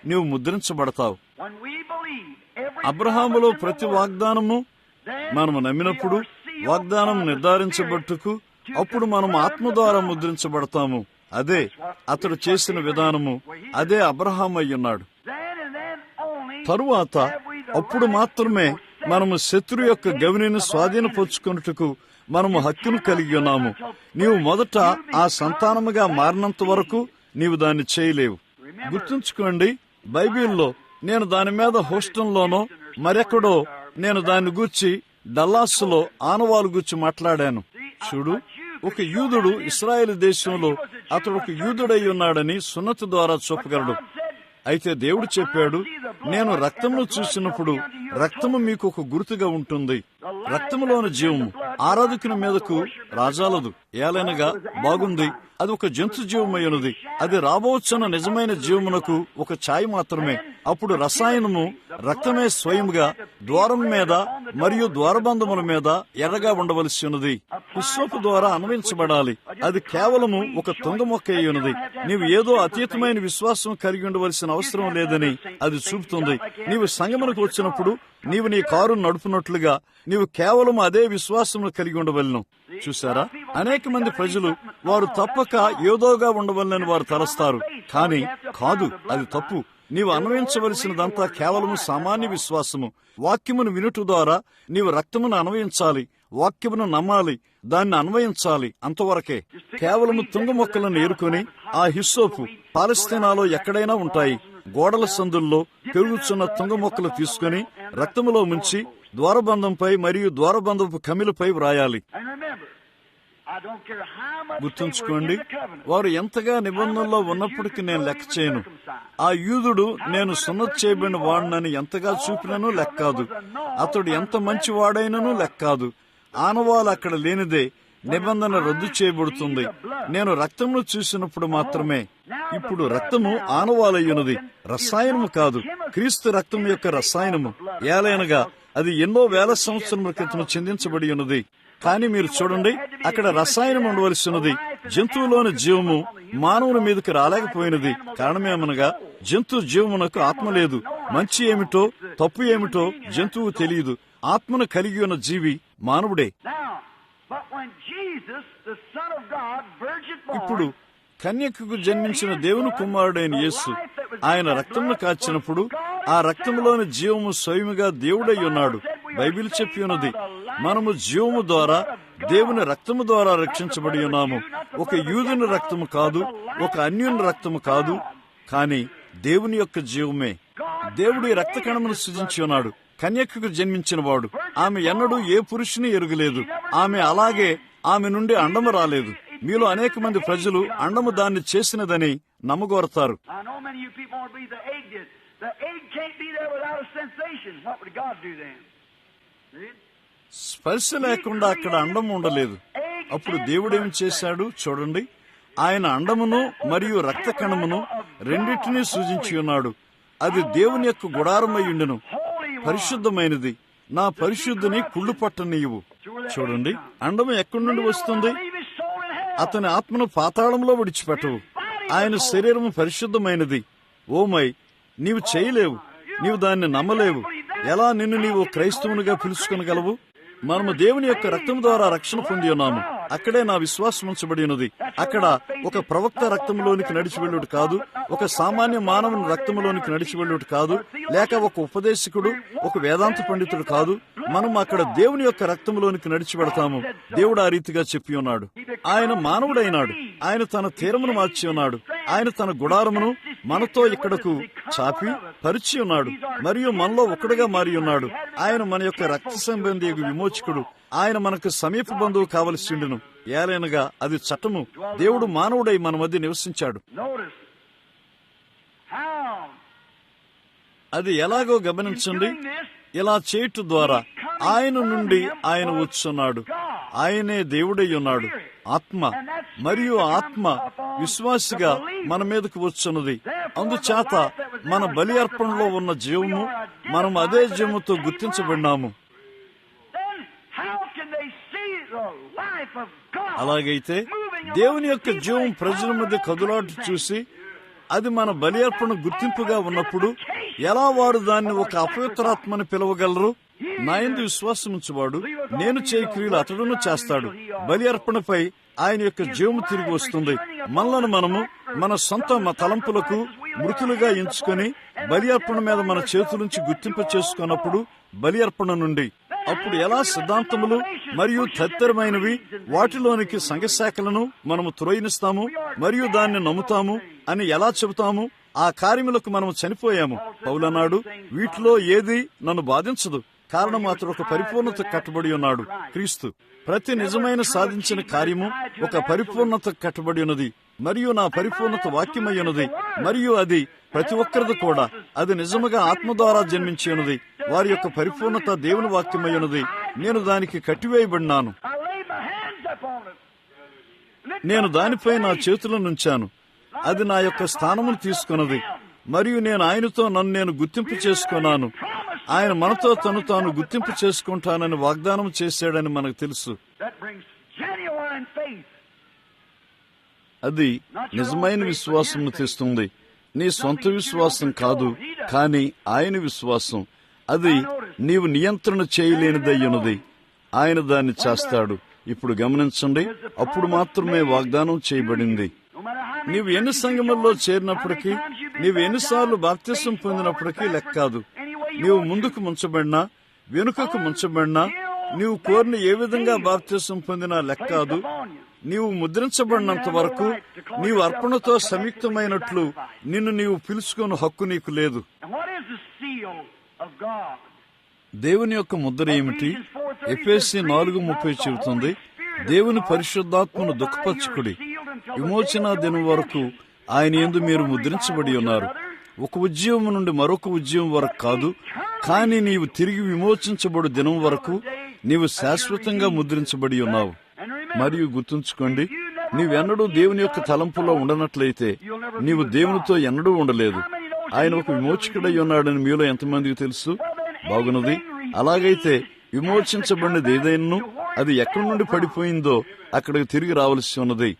నీవు ముద్రించబడతావు. అబ్రహాములో ప్రతి వాగ్దానము మనము నమ్మినప్పుడు వాగ్దానం నిర్ధారించబట్టుకు అప్పుడు మనం ఆత్మ ద్వారా ముద్రించబడతాము. అదే అతడు చేసిన విధానము. అదే అబ్రహాం అయ్యున్నాడు. తరువాత అప్పుడు మాత్రమే మనము శత్రు యొక్క గవిని స్వాధీనపరుచుకున్నట్టుకు మనము హక్కును కలిగి ఉన్నాము. నీవు మొదట ఆ సంతానముగా మారినంత వరకు నీవు దాన్ని చేయలేవు. గుర్తుంచుకోండి, బైబిల్లో నేను దాని మీద హోస్టన్లోనో మరెక్కడో నేను దాన్ని గూర్చి డల్లాస్లో ఆనవాలు గూర్చి మాట్లాడాను. చూడు, ఒక యూదుడు ఇశ్రాయేలు దేశంలో అతడు ఒక యూదుడై ఉన్నాడని సున్నతి ద్వారా చూపగలడు. అయితే దేవుడు చెప్పాడు, నేను రక్తమును చూసినప్పుడు రక్తము మీకు ఒక గుర్తుగా ఉంటుంది. రక్తములోని జీవము ఆరాధకుని మీదకు రాజాలదు. ఏలైనగా బాగుంది, అది ఒక జంతు జీవమైనది. అది రాబోచున్న నిజమైన జీవమునకు ఒక ఛాయ మాత్రమే. అప్పుడు రసాయనము రక్తమే స్వయముగా ద్వారం మీద మరియు ద్వారబంధముల మీద ఎర్రగా ఉండవలసి ఉన్నది. హిస్సోపు ద్వారా అన్వయించబడాలి. అది కేవలము ఒక తుంగ మొక్క అయి ఉన్నది. నీవు ఏదో అతీతమైన విశ్వాసం కలిగి ఉండవలసిన అవసరం లేదని అది చూపుతుంది. నీవు సంగమునకు వచ్చినప్పుడు నీవు నీ కారు నడుపునట్లుగా నీవు కేవలం అదే విశ్వాసమును కలిగి ఉండవలను. చూసారా, అనేక మంది ప్రజలు వారు తప్పక ఏదోగా ఉండవలనని వారు తలస్తారు. కానీ కాదు, అది తప్పు. నీవు అన్వయించవలసినదంతా కేవలము సామాన్య విశ్వాసము. వాక్యమును వినుట ద్వారా నీవు రక్తమును అన్వయించాలి, వాక్యమును నమ్మాలి, దాన్ని అన్వయించాలి. అంతవరకే. కేవలము తుంగ మొక్కలను ఏరుకొని ఆ హిస్సోపు పాలస్తీనాలో ఎక్కడైనా ఉంటాయి. గోడల సందుల్లో పెరుగుచున్న తుంగ మొక్కలు తీసుకుని రక్తములో ముంచి ద్వారబంధంపై మరియు ద్వారబంధపు కమిలపై వ్రాయాలి. గుర్తుంచుకోండి, వారు ఎంతగా నిబంధనలో ఉన్నప్పటికీ నేను లెక్క చేయను. ఆ యూదుడు నేను సున్నతి చేయబడిన వాడినని ఎంతగా చూపినను లెక్కాదు. అతడు ఎంత మంచి వాడైనను లెక్కాదు. ఆనవాలు అక్కడ లేనిదే నిబంధన రద్దు చేయబడుతుంది. నేను రక్తమును చూసినప్పుడు మాత్రమే. ఇప్పుడు రక్తము ఆనవాలయ్యున్నది, రసాయనము కాదు. క్రీస్తు రక్తం యొక్క రసాయనము. ఏలైనగా అది ఎన్నో వేల సంవత్సరముల క్రితం చెందించబడి ఉన్నది. కానీ మీరు చూడండి, అక్కడ రసాయనం ఉండవలసి ఉన్నది. జంతువులోని జీవము మానవుని మీదకి రాలేకపోయినది. కారణమేమనగా జంతు జీవమునకు ఆత్మ లేదు. మంచి ఏమిటో తప్పు ఏమిటో జంతువు తెలియదు. ఆత్మను కలిగి ఉన్న జీవి మానవుడే. ఇప్పుడు కన్యకకు జన్మించిన దేవుని కుమారుడైన యేసు ఆయన రక్తమును కాచినప్పుడు ఆ రక్తములోని జీవము స్వయముగా దేవుడై ఉన్నాడు. బైబిల్ చెప్పి ఉన్నది, మనము జీవము ద్వారా దేవుని రక్తము ద్వారా రక్షించబడి ఉన్నాము. ఒక యూదుని రక్తము కాదు, ఒక అన్యుని రక్తము కాదు, కానీ దేవుని యొక్క జీవమే. దేవుడు ఈ రక్త కణమును సృజించి ఉన్నాడు. కన్యకకు జన్మించిన వాడు. ఆమె ఎన్నడూ ఏ పురుషుని ఎరుగలేదు. ఆమె అలాగే ఆమె నుండి అండము రాలేదు. మీలో అనేక మంది ప్రజలు అండము దాన్ని చేసినదని నమ్మగోరతారు. స్పర్శ లేకుండా అక్కడ అండం ఉండలేదు. అప్పుడు దేవుడేమి చేశాడు చూడండి. ఆయన అండమును మరియు రక్త కణమును రెండింటినీ సృజించి ఉన్నాడు. అది దేవుని యొక్క గుడారమయ్యుండెను, పరిశుద్ధమైనది. నా పరిశుద్ధిని కుళ్ళు పట్టనీయవు. చూడండి, అండము ఎక్కడి నుండి వస్తుంది? అతని ఆత్మను పాతాళంలో విడిచిపెట్టవు. ఆయన శరీరము పరిశుద్ధమైనది. ఓమై, నీవు చేయలేవు, నీవు దాన్ని నమ్మలేవు. ఎలా నిన్ను నీవు క్రైస్తవునిగా పిలుచుకొనగలవు? మనము దేవుని యొక్క రక్తం ద్వారా రక్షణ పొంది ఉన్నాము. అక్కడే నా విశ్వాసం ఉంచబడి ఉన్నది. అక్కడ ఒక ప్రవక్త రక్తంలోనికి నడిచి వెళ్ళుట కాదు, ఒక సామాన్య మానవుని రక్తంలోనికి నడిచి వెళ్ళుట కాదు, లేక ఒక ఉపదేశకుడు, ఒక వేదాంత పండితుడు కాదు. మనం అక్కడ దేవుని యొక్క రక్తంలోనికి నడిచి వెళతాము. దేవుడు ఆ రీతిగా చెప్పి ఉన్నాడు. ఆయన మానవుడైనాడు. ఆయన తన తీరమును మార్చి ఉన్నాడు. ఆయన తన గుడారమును మనతో ఇక్కడకు చాపి పరిచి ఉన్నాడు మరియు మనలో ఒకడుగా మారి ఉన్నాడు. ఆయన మన యొక్క రక్త సంబంధి విమోచకుడు. ఆయన మనకు సమీప బంధువు కావలసి ఉండును. ఏలైనగా అది చట్టము. దేవుడు మానవుడై మన మధ్య నివసించాడు. అది ఎలాగో గమనించండి. ఇలా చేయటం ద్వారా ఆయన నుండి ఆయన వచ్చున్నాడు. ఆయనే దేవుడై ఉన్నాడు. ఆత్మ మరియు ఆత్మ విశ్వాసిగా మన మీదకు వచ్చున్నది. అందుచేత మన బలి అర్పణలో ఉన్న జీవము మనం అదే జీవముతో గుర్తించబడినాము. అలాగైతే దేవుని యొక్క జీవం ప్రజల మధ్య కదులాటు చూసి అది మన బలి అర్పణ గుర్తింపుగా ఉన్నప్పుడు ఎలా వారు దాన్ని ఒక అపవిత్రాత్మని పిలవగలరు? నా యందు విశ్వాసం ఉంచువాడు నేను చేయి క్రియలు అతడును చేస్తాడు. బలి అర్పణపై ఆయన యొక్క జీవము తిరిగి వస్తుంది. మనలను మనము మన సొంత తలంపులకు మృతులుగా ఎంచుకొని బలి అర్పణ మీద మన చేతులుంచి గుర్తింప చేసుకున్నప్పుడు బలి అర్పణ నుండి అప్పుడు ఎలా సిద్ధాంతములు మరియు తదితరమైనవి వాటిలోనికి సంఘశాఖలను మనము త్రోయనిస్తాము మరియు దాన్ని నమ్ముతాము అని ఎలా చెబుతాము? ఆ కార్యములకు మనము చనిపోయాము. పౌలన్నాడు, వీటిలో ఏది నన్ను బాధించదు, కారణం అతడు ఒక పరిపూర్ణత కట్టుబడి ఉన్నాడు, క్రీస్తు. ప్రతి నిజమైన సాధించిన కార్యము ఒక పరిపూర్ణత కట్టుబడి ఉన్నది మరియు నా పరిపూర్ణత వాక్యమై ఉన్నది మరియు అది ప్రతి ఒక్కరిది కూడా. అది నిజముగా ఆత్మ ద్వారా జన్మించి ఉన్నది. వారి యొక్క పరిపూర్ణత దేవుని వాక్యమై ఉన్నది. నేను దానికి కట్టివేయబడినాను. నేను దానిపై నా చేతులను ఉంచాను. అది నా యొక్క స్థానమును తీసుకున్నది మరియు నేను ఆయనతో నన్ను నేను గుర్తింపు చేసుకున్నాను. ఆయన మనతో తను తాను గుర్తింపు చేసుకుంటానని వాగ్దానం చేశాడని మనకు తెలుసు. అది నిజమైన విశ్వాసం తెస్తుంది. నీ సొంత విశ్వాసం కాదు, కానీ ఆయన విశ్వాసం. అది నీవు నియంత్రణ చేయలేనిదయ్యున్నది. ఆయన దాన్ని చేస్తాడు. ఇప్పుడు గమనించండి, అప్పుడు మాత్రమే వాగ్దానం చేయబడింది. నీవు ఎన్ని సంఘముల్లో చేరినప్పటికీ, నీవు ఎన్నిసార్లు బాప్తిసం పొందినప్పటికీ లెక్క కాదు. నీవు ముందుకు ముంచబడినా వెనుకకు ముంచబడినా, నీవు కోరిన ఏ విధంగా బాప్తిసం పొందినా లెక్క కాదు. నీవు ముద్రించబడినంత వరకు నీవు అర్పణతో సంయుక్తమైనట్లు నిన్ను నీవు పిలుచుకుని హక్కు నీకు లేదు. దేవుని యొక్క ముద్ర ఏమిటి? ఎఫెసీ 4:30 చెబుతుంది, దేవుని పరిశుద్ధాత్మను దుఃఖపరచుకుడి. విమోచన దినం వరకు ఆయన యందు మీరు ముద్రించబడి ఉన్నారు. ఒక ఉద్యమం నుండి మరొక ఉద్యమం వరకు కాదు, కానీ నీవు తిరిగి విమోచించబడు దినం వరకు నీవు శాశ్వతంగా ముద్రించబడి ఉన్నావు. మరియు గుర్తుంచుకోండి, నీవెన్నడూ దేవుని యొక్క తలంపులో ఉండనట్లయితే నీవు దేవునితో ఎన్నడూ ఉండలేదు. ఆయన ఒక విమోచకుడై ఉన్నాడని మీలో ఎంతమందికి తెలుసు? బాగున్నది. అలాగైతే విమోచించబడినది ఏదైనా అది ఎక్కడి నుండి పడిపోయిందో అక్కడికి తిరిగి రావాల్సి ఉన్నది.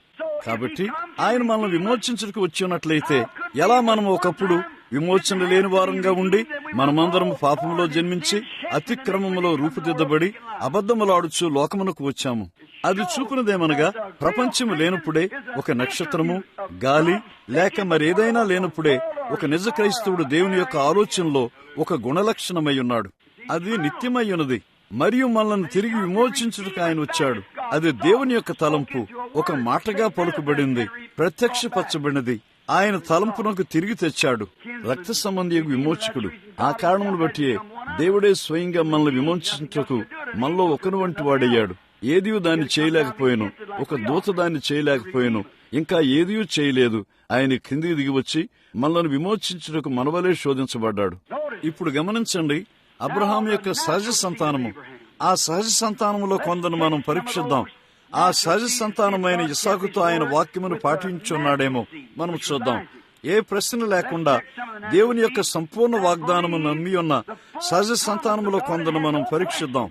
కాబట్టి ఆయన మనల్ని విమోచించడానికి వచ్చి ఉన్నట్లయితే ఎలా మనం ఒకప్పుడు విమోచన లేని వారంగా ఉండి మనమందరం పాపములో జన్మించి అతిక్రమములో రూపుదిద్దబడి అబద్ధములాడుచు లోకమునకు వచ్చాము. అది చూపినదేమనగా ప్రపంచము లేనప్పుడే ఒక నక్షత్రము, గాలి లేక మరేదైనా లేనప్పుడే ఒక నిజ క్రైస్తవుడు దేవుని యొక్క ఆలోచనలో ఒక గుణలక్షణమై ఉన్నాడు. అది నిత్యమై ఉన్నది మరియు మనల్ని తిరిగి విమోచించుటకు ఆయన వచ్చాడు. అది దేవుని యొక్క తలంపు ఒక మాటగా పలుకుబడింది, ప్రత్యక్షపరచబడినది. ఆయన తలంపునకు తిరిగి తెచ్చాడు. రక్త సంబంధియకు విమోచకుడు. ఆ కారణమును బట్టి దేవుడే స్వయంగా మనల్ని విమోచించుటకు మనలో ఒకని వంటి వాడయ్యాడు. ఏదియూ దాన్ని చేయలేకపోయాను, ఒక దూత దాన్ని చేయలేకపోయాను, ఇంకా ఏదియూ చేయలేదు. ఆయన కిందికి దిగి వచ్చి మనల్ని విమోచించుటకు మనవలే శోధించబడ్డాడు. ఇప్పుడు గమనించండి, అబ్రహాం యొక్క సహజ సంతానము. ఆ సహజ సంతానములో కొందరు మనం పరీక్షిద్దాం. ఆ సహజ సంతానమైన ఇస్సాకుతో ఆయన వాక్యమును పాటించున్నాడేమో మనం చూద్దాం. ఏ ప్రశ్న లేకుండా దేవుని యొక్క సంపూర్ణ వాగ్దానము నమ్మి ఉన్న సహజ సంతానములో కొందరు మనం పరీక్షిద్దాం.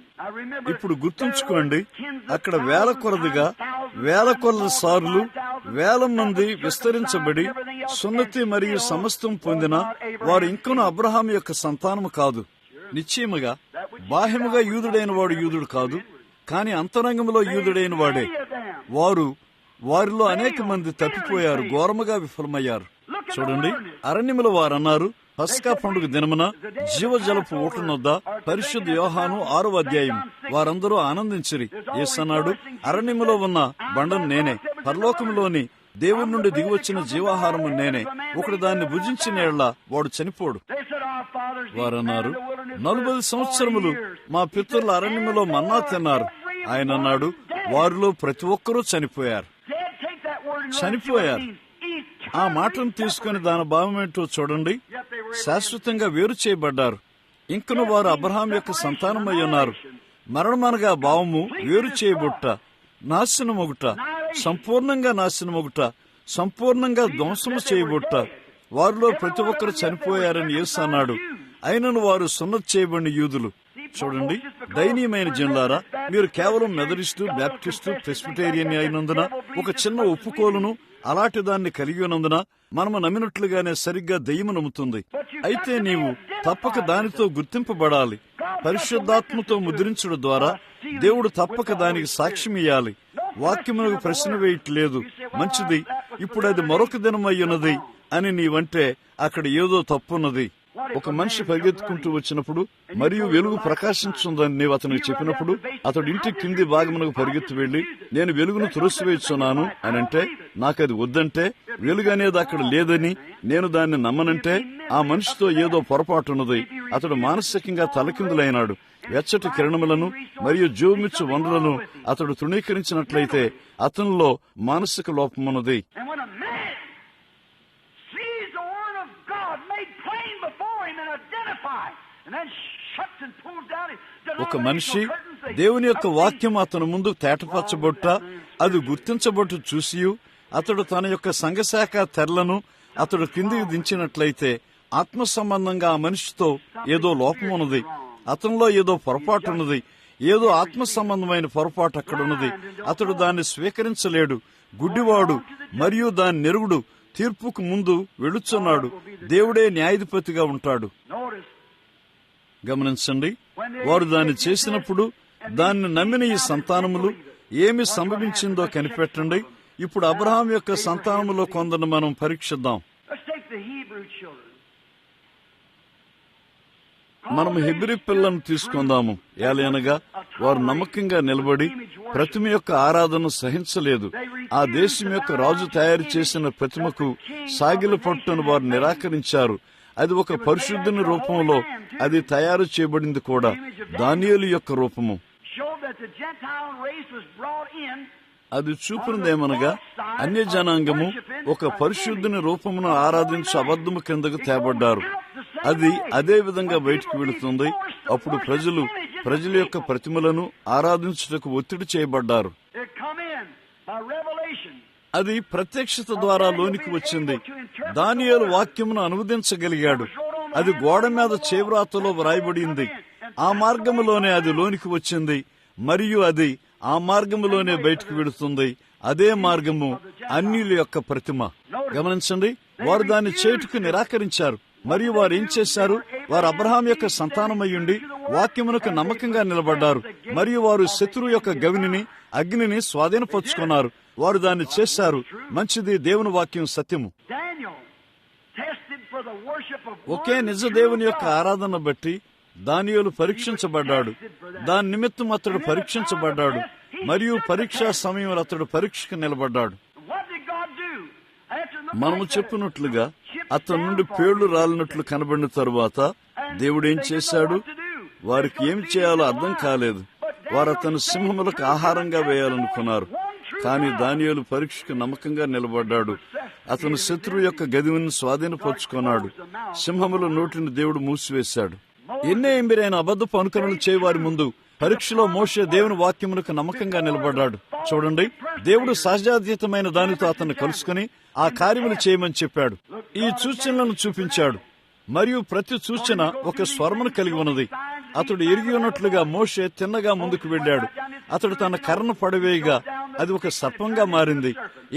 ఇప్పుడు గుర్తుంచుకోండి, అక్కడ వేల కొలదిగా వేల కొలది సార్లు వేల మంది విస్తరించబడి సున్నతి మరియు సమస్తం పొందిన వారు ఇంకనూ అబ్రహాం యొక్క సంతానము కాదు. నిశ్చయముగా బాహ్యముగా యూదుడైన వాడు యూదుడు కాదు, కానీ అంతరంగంలో యూదుడైన వాడే. వారిలో అనేక మంది తప్పిపోయారు, ఘోరముగా విఫలమయ్యారు. చూడండి, అరణ్యములో వారన్నారు, పస్కా పండుగ దినమున జీవజలపు ఊటనొద్ద పరిశుద్ధ యోహాను 6వ అధ్యాయం వారందరూ ఆనందించిరి. యేసన్నాడు, అరణ్యములో ఉన్న బండను నేనే, పరలోకములోని దేవుని నుండి దిగివచ్చిన జీవాహారము నేనే. ఒకడు దాన్ని భుజించిన యెడల వాడు చనిపోడు. వారన్నారు, 40 సంవత్సరములు మా పితరుల అరణ్యములో మన్నా తిన్నారు. ఆయన అన్నాడు, వారిలో ప్రతి ఒక్కరూ చనిపోయారు. ఆ మాటను తీసుకుని దాని భావం ఏంటో చూడండి. శాశ్వతంగా వేరు చేయబడ్డారు. ఇంకను వారు అబ్రహాం యొక్క సంతానమై ఉన్నారు. మరణమనగా భావము వేరు చేయబుట్ట, నాశనమొగుట, సంపూర్ణంగా నాశనమొగుట, సంపూర్ణంగా ధ్వంసము చేయబుట్ట. వారిలో ప్రతి ఒక్కరు చనిపోయారని యేసు అన్నాడు. అయినను వారు సున్నతి చేయబడిన యూదులు. చూడండి, దయనీయమైన జనులారా, మీరు కేవలం మెథడిస్టు, బ్యాప్టిస్టు, ప్రెస్బిటేరియన్ అయినందున, ఒక చిన్న ఒప్పుకోలును అలాంటి దాన్ని కలిగి ఉన్నందున మనము నమ్మినట్లుగానే సరిగ్గా దెయ్యము నమ్ముతుంది. అయితే నీవు తప్పక దానితో గుర్తింపబడాలి. పరిశుద్ధాత్మతో ముద్రించడం ద్వారా దేవుడు తప్పక దానికి సాక్ష్యం ఇయ్యాలి. వాక్యమునకు ప్రశ్న వేయట్లేదు. మంచిది, ఇప్పుడు అది మరొక దినం అయ్యున్నది అని నీవంటే అక్కడ ఏదో తప్పున్నది. ఒక మనిషి పరిగెత్తుకుంటూ వచ్చినప్పుడు మరియు వెలుగు ప్రకాశించుందని నీవు అతనికి చెప్పినప్పుడు, అతడు ఇంటి కింది భాగమునకు పరిగెత్తి వెళ్లి, నేను వెలుగును తులసివేస్తున్నాను అని అంటే, నాకది వద్దంటే, వెలుగు అనేది అక్కడ లేదని నేను దాన్ని నమ్మనంటే, ఆ మనిషితో ఏదో పొరపాటున్నది. అతడు మానసికంగా తలకిందులైనాడు. వెచ్చటి కిరణములను మరియు జీవమిచ్చు వనరులను అతడు తృణీకరించినట్లయితే అతనిలో మానసిక లోపమున్నది. ఒక మనిషి దేవుని యొక్క వాక్యం అతను ముందు తేటపరచబొట్ట, అది గుర్తించబొట్టు చూసి అతడు తన యొక్క సంఘశాఖ తెరలను అతడు కిందికి దించినట్లయితే ఆత్మ సంబంధంగా ఆ మనిషితో ఏదో లోపమున్నది, అతనిలో ఏదో పొరపాటున్నది, ఏదో ఆత్మ సంబంధమైన పొరపాటు అక్కడున్నది. అతడు దాన్ని స్వీకరించలేడు. గుడ్డివాడు మరియు దాని నెరుగుడు తీర్పుకు ముందు వెళుచున్నాడు. దేవుడే న్యాయాధిపతిగా ఉంటాడు. గమనించండి, వారు దాన్ని చేసినప్పుడు దాన్ని నమ్మిన ఈ సంతానములు ఏమి సంభవించిందో కనిపెట్టండి. ఇప్పుడు అబ్రహాం యొక్క సంతానములో కొందరిని మనం పరీక్షిద్దాం. మనం హెబ్రీ పిల్లను తీసుకుందాము. ఏలయనగా వారు నమ్మకంగా నిలబడి ప్రతిమ యొక్క ఆరాధన సహించలేదు. ఆ దేశం యొక్క రాజు తయారు చేసిన ప్రతిమకు సాగిల పట్టును వారు నిరాకరించారు. అది ఒక పరిశుద్ధుని రూపంలో అది తయారు చేయబడింది కూడా, దానియేలు యొక్క రూపము. అది చూపినదేమనగా అన్య జనాంగము ఒక పరిశుద్ధుని రూపమును ఆరాధించి అబద్ధము కిందకు తేబడ్డారు. అది అదే విధంగా బయటికి వెళుతుంది. అప్పుడు ప్రజల యొక్క ప్రతిమలను ఆరాధించుటకు ఒత్తిడి చేయబడ్డారు. అది ప్రత్యక్షత ద్వారా లోనికి వచ్చింది. దానియేలు వాక్యమును అనువదించగలిగాడు. అది గోడ మీద చేవ్రాతలో వ్రాయబడింది. ఆ మార్గములోనే అది లోనికి వచ్చింది మరియు అది ఆ మార్గములోనే బయటకు వెళుతుంది. అదే మార్గము అన్యుల యొక్క ప్రతిమ. గమనించండి, వారు దాన్ని చేటుకు నిరాకరించారు. మరియు వారు ఏం చేశారు? వారు అబ్రహాం యొక్క సంతానమయ్యుండి వాక్యమునకు నమ్మకంగా నిలబడ్డారు. మరియు వారు శత్రువు యొక్క గవిని అగ్నిని స్వాధీనపరుచుకున్నారు. వారు దాన్ని చేశారు. మంచిది, దేవుని వాక్యం సత్యము. ఒకే నిజ దేవుని యొక్క ఆరాధన బట్టి దానియేలు పరీక్షించబడ్డాడు. దాని నిమిత్తం అతడు పరీక్షించబడ్డాడు మరియు పరీక్షా సమయంలో అతడు పరీక్షకు నిలబడ్డాడు. మనము చెప్పినట్లుగా అతని నుండి పేళ్లు రాలినట్లు కనబడిన తరువాత దేవుడేం చేశాడు? వారికి ఏం చేయాలో అర్థం కాలేదు. వారు అతను సింహములకు ఆహారంగా వేయాలనుకున్నారు. కానీ దానియేలు పరీక్షకు నమ్మకంగా నిలబడ్డాడు. అతను శత్రువు యొక్క గదిని స్వాధీనపరుచుకున్నాడు. సింహముల నోటిని దేవుడు మూసివేశాడు. ఎన్నే ఎంబిరైన అబద్ధపు అనుకరణలు చేయవారి ముందు పరీక్షలో మోషే దేవుని వాక్యమునకు నమ్మకంగా నిలబడ్డాడు. చూడండి, దేవుడు సహజాతీతమైన దానితో అతన్ని కలుసుకుని ఆ కార్యములు చేయమని చెప్పాడు. ఈ సూచనలను చూపించాడు. మరియు ప్రతి సూచన ఒక స్వరమును కలిగి ఉన్నది. అతడు ఎరిగి ఉన్నట్లుగా మోషే తిన్నగా ముందుకు వెళ్ళాడు. అతడు తన కర్రను పడవేయగా అది ఒక సర్పంగా మారింది.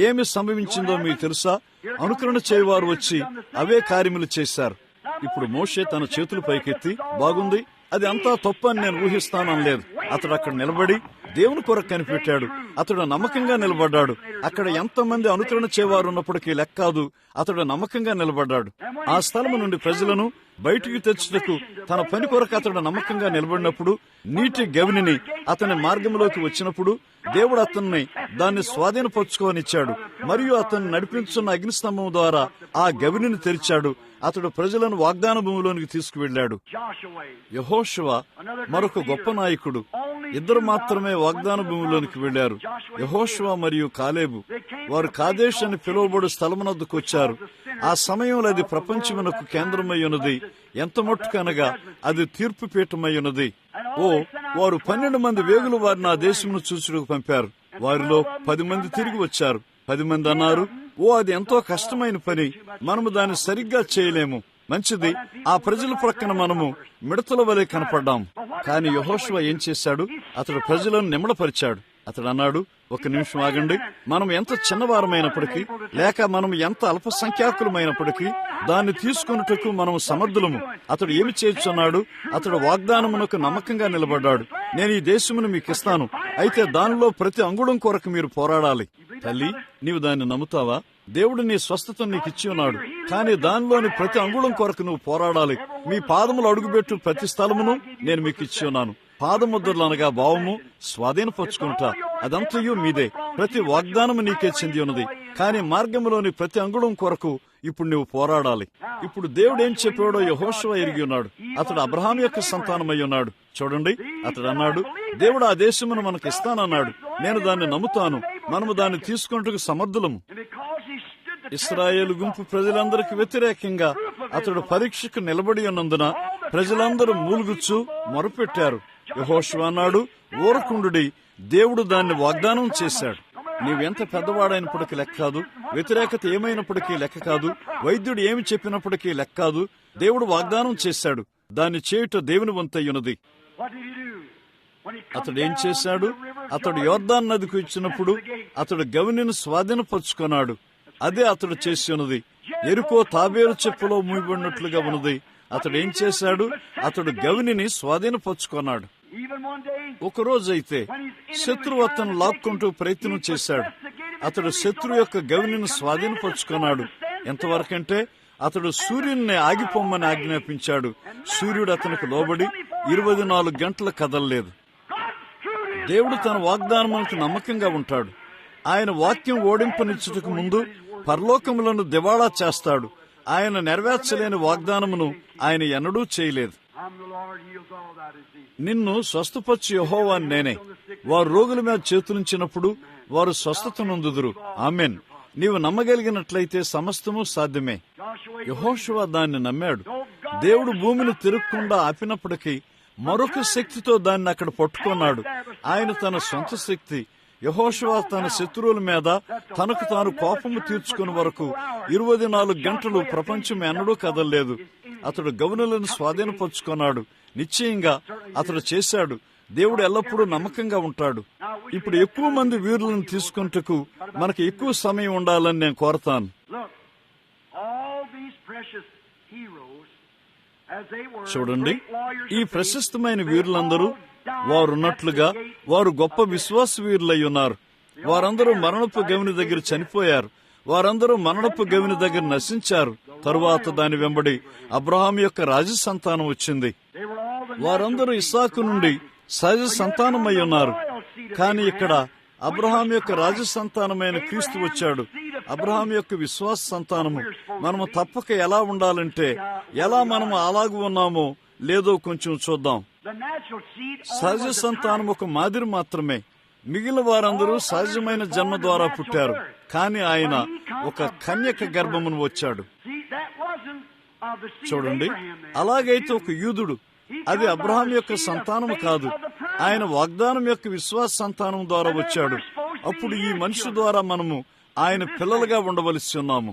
ఏమి సంభవించిందో మీకు తెలుసా? అనుకరణ చేయవారు వచ్చి అవే కార్యములు చేశారు. ఇప్పుడు మోషే తన చేతులు పైకెత్తి, బాగుంది, అది అంతా తప్పు అని నేను ఊహిస్తానలేదు. అతడు అక్కడ నిలబడి దేవుని కొరకు కనిపెట్టాడు. అతడు నమ్మకంగా నిలబడ్డాడు. అక్కడ ఎంతమంది అనుకరణ చేయవారు ఉన్నప్పటికీ లెక్కాదు. అతడు నమ్మకంగా నిలబడ్డాడు. ఆ స్థలము నుండి ప్రజలను బయటికి తెచ్చుటకు తన పని కొరకు అతడు నమ్మకంగా నిలబడినప్పుడు, నీటి గవిని అతని మార్గంలోకి వచ్చినప్పుడు దేవుడు అతన్ని దాన్ని స్వాధీనపరుచుకోనిచ్చాడు. మరియు అతన్ని నడిపించున్న అగ్నిస్తంభం ద్వారా ఆ గవిని తెరిచాడు. అతడు ప్రజలను వాగ్దాన భూమిలోనికి తీసుకువెళ్లాడు. యెహోషువ మరొక గొప్ప నాయకుడు. ఇద్దరు మాత్రమే వాగ్దాన భూమిలోనికి వెళ్లారు, యెహోషువ మరియు కాలేబు. వారు కాదేశ్ అని పిలువబడు స్థలమునొద్దకు వచ్చారు. ఆ సమయంలో అది ప్రపంచమునకు కేంద్రమై ఉన్నది. ఎంత మట్టుకనగా అది తీర్పు పీఠమై ఉన్నది. వారు 12 మంది వేగులు వారిని ఆ దేశమును చూచుటకు పంపారు. వారిలో 10 మంది తిరిగి వచ్చారు. 10 మంది అన్నారు, అది ఎంతో కష్టమైన పని, మనము దాన్ని సరిగ్గా చేయలేము. మంచిది, ఆ ప్రజల ప్రక్కన మనము మిడతల వలె కనపడ్డాం. కానీ యెహోషువ ఏం చేశాడు? అతడు ప్రజలను నిమ్మడపరిచాడు. అతడు అన్నాడు, ఒక నిమిషం ఆగండి. మనం ఎంత చిన్నవారమైనప్పటికీ, లేక మనం ఎంత అల్పసంఖ్యాకులమైనప్పటికీ దాన్ని తీసుకున్నట్టుకు మనం సమర్థులము. అతడు ఏమి చేయుచున్నాడు? అతడు వాగ్దానమునకు నమ్మకంగా నిలబడ్డాడు. నేను ఈ దేశమును మీకు ఇస్తాను, అయితే దానిలో ప్రతి అంగుళం కొరకు మీరు పోరాడాలి. తల్లి, నీవు దాన్ని నమ్ముతావా? దేవుడు నీ స్వస్థతను నీకు ఇచ్చి ఉన్నాడు, కానీ దానిలోని ప్రతి అంగుళం కొరకు నువ్వు పోరాడాలి. మీ పాదములు అడుగుబెట్టు ప్రతి స్థలమును నేను మీకు ఇచ్చి ఉన్నాను. పాదముద్రలు అనగా భావము స్వాధీనపరుచుకుంటా, అదంతయు మీదే. ప్రతి వాగ్దానము నీకే చెంది ఉన్నది. కానీ మార్గంలోని ప్రతి అంగుళం కొరకు ఇప్పుడు నువ్వు పోరాడాలి. ఇప్పుడు దేవుడు ఏం చెప్పాడో యెహోషువ ఎరిగి ఉన్నాడు. అతడు అబ్రహాం యొక్క సంతానమై ఉన్నాడు. చూడండి, అతడు అన్నాడు, దేవుడు ఆ దేశమును మనకు ఇస్తానన్నాడు. నేను దాన్ని నమ్ముతాను. మనము దాన్ని తీసుకుంటూ సమర్థులము. ఇశ్రాయేలు గుంపు ప్రజలందరికి వ్యతిరేకంగా అతడు పరీక్షకు నిలబడి ఉన్నందున ప్రజలందరూ మూలుగుచ్చు మొరపెట్టారు. యెహోషువ అన్నాడు, ఊరకుండుడి, దేవుడు దాన్ని వాగ్దానం చేశాడు. నీవెంత పెద్దవాడైనప్పటికీ లెక్క కాదు, వ్యతిరేకత ఏమైనప్పటికీ లెక్క కాదు, వైద్యుడు ఏమి చెప్పినప్పటికీ లెక్క కాదు. దేవుడు వాగ్దానం చేశాడు, దాన్ని చేయుట దేవుని వంతయ్యున్నది. అతడు ఏం చేశాడు? అతడు యోర్దాను నదికి ఇచ్చినప్పుడు అతడు గవినిని స్వాధీనపరుచుకున్నాడు. అదే అతడు చేసి ఉన్నది. ఎరుకో తాబేలు చెప్పులో మూయబడినట్లుగా ఉన్నది. అతడు ఏం చేశాడు? అతడు గవినిని స్వాధీనపరుచుకున్నాడు. ఒకరోజైతే శత్రువు అతను లాక్కుంటూ ప్రయత్నం చేశాడు. అతడు శత్రువు యొక్క గవినిని స్వాధీనపరుచుకున్నాడు. ఎంతవరకంటే అతడు సూర్యుడిని ఆగిపోమ్మని ఆజ్ఞాపించాడు. సూర్యుడు అతనికి లోబడి 24 గంటలు కదలలేదు. దేవుడు తన వాగ్దానములకు నమ్మకంగా ఉంటాడు. ఆయన వాక్యం ఓడింపనిచ్చుటకు ముందు పరలోకములను దివాళా చేస్తాడు. ఆయన నెరవేర్చలేని వాగ్దానమును ఆయన ఎన్నడూ చేయలేదు. నిన్ను స్వస్థపరచు యెహోవా నేనే. వారు రోగుల మీద చేతులుంచినప్పుడు వారు స్వస్థత నొందుదురు. ఆమెన్. నీవు నమ్మగలిగినట్లయితే సమస్తము సాధ్యమే. యెహోషువ దాన్ని నమ్మాడు. దేవుడు భూమిని తిరగకుండా ఆపినప్పటికీ మరొక శక్తితో దాన్ని అక్కడ పట్టుకున్నాడు. ఆయన తన సొంత శక్తి. యెహోషువ తన శత్రువుల మీద తనకు తాను కోపము తీర్చుకుని వరకు 24 గంటలు ప్రపంచం ఎన్నడూ కదలలేదు. అతడు గవనులను స్వాధీనపరుచుకున్నాడు. నిశ్చయంగా అతడు చేశాడు. దేవుడు ఎల్లప్పుడూ నమ్మకంగా ఉంటాడు. ఇప్పుడు ఎక్కువ మంది వీరులను తీసుకుంటకు మనకు ఎక్కువ సమయం ఉండాలని నేను కోరతాను. చూడండి, ఈ ప్రశస్తమైన వీరులందరూ వారున్నట్లుగా వారు గొప్ప విశ్వాస వీరులై ఉన్నారు. వారందరూ మరణపు గవిని దగ్గర చనిపోయారు. వారందరూ మరణపు గవిని దగ్గర నశించారు. తరువాత దాని వెంబడి అబ్రహాం యొక్క రాజ సంతానం వచ్చింది. వారందరూ ఇస్సాకు నుండి సహజ సంతానమై ఉన్నారు. కానీ ఇక్కడ అబ్రహాం యొక్క రాజ సంతానమైన క్రీస్తు వచ్చాడు. అబ్రహాం యొక్క విశ్వాస సంతానము మనము తప్పక ఎలా ఉండాలంటే ఎలా మనము అలాగూ ఉన్నామో లేదో కొంచెం చూద్దాం. సహజ సంతానం ఒక మాదిరి మాత్రమే. మిగిలిన వారందరూ సహజమైన జన్మ ద్వారా పుట్టారు. కానీ ఆయన ఒక కన్యక గర్భమును వచ్చాడు. చూడండి, అలాగైతే ఒక యూదుడు అది అబ్రహాం యొక్క సంతానము కాదు, ఆయన వాగ్దానం యొక్క విశ్వాస సంతానం ద్వారా వచ్చాడు. అప్పుడు ఈ మనిషి ద్వారా మనము ఆయన పిల్లలుగా ఉండవలసి ఉన్నాము.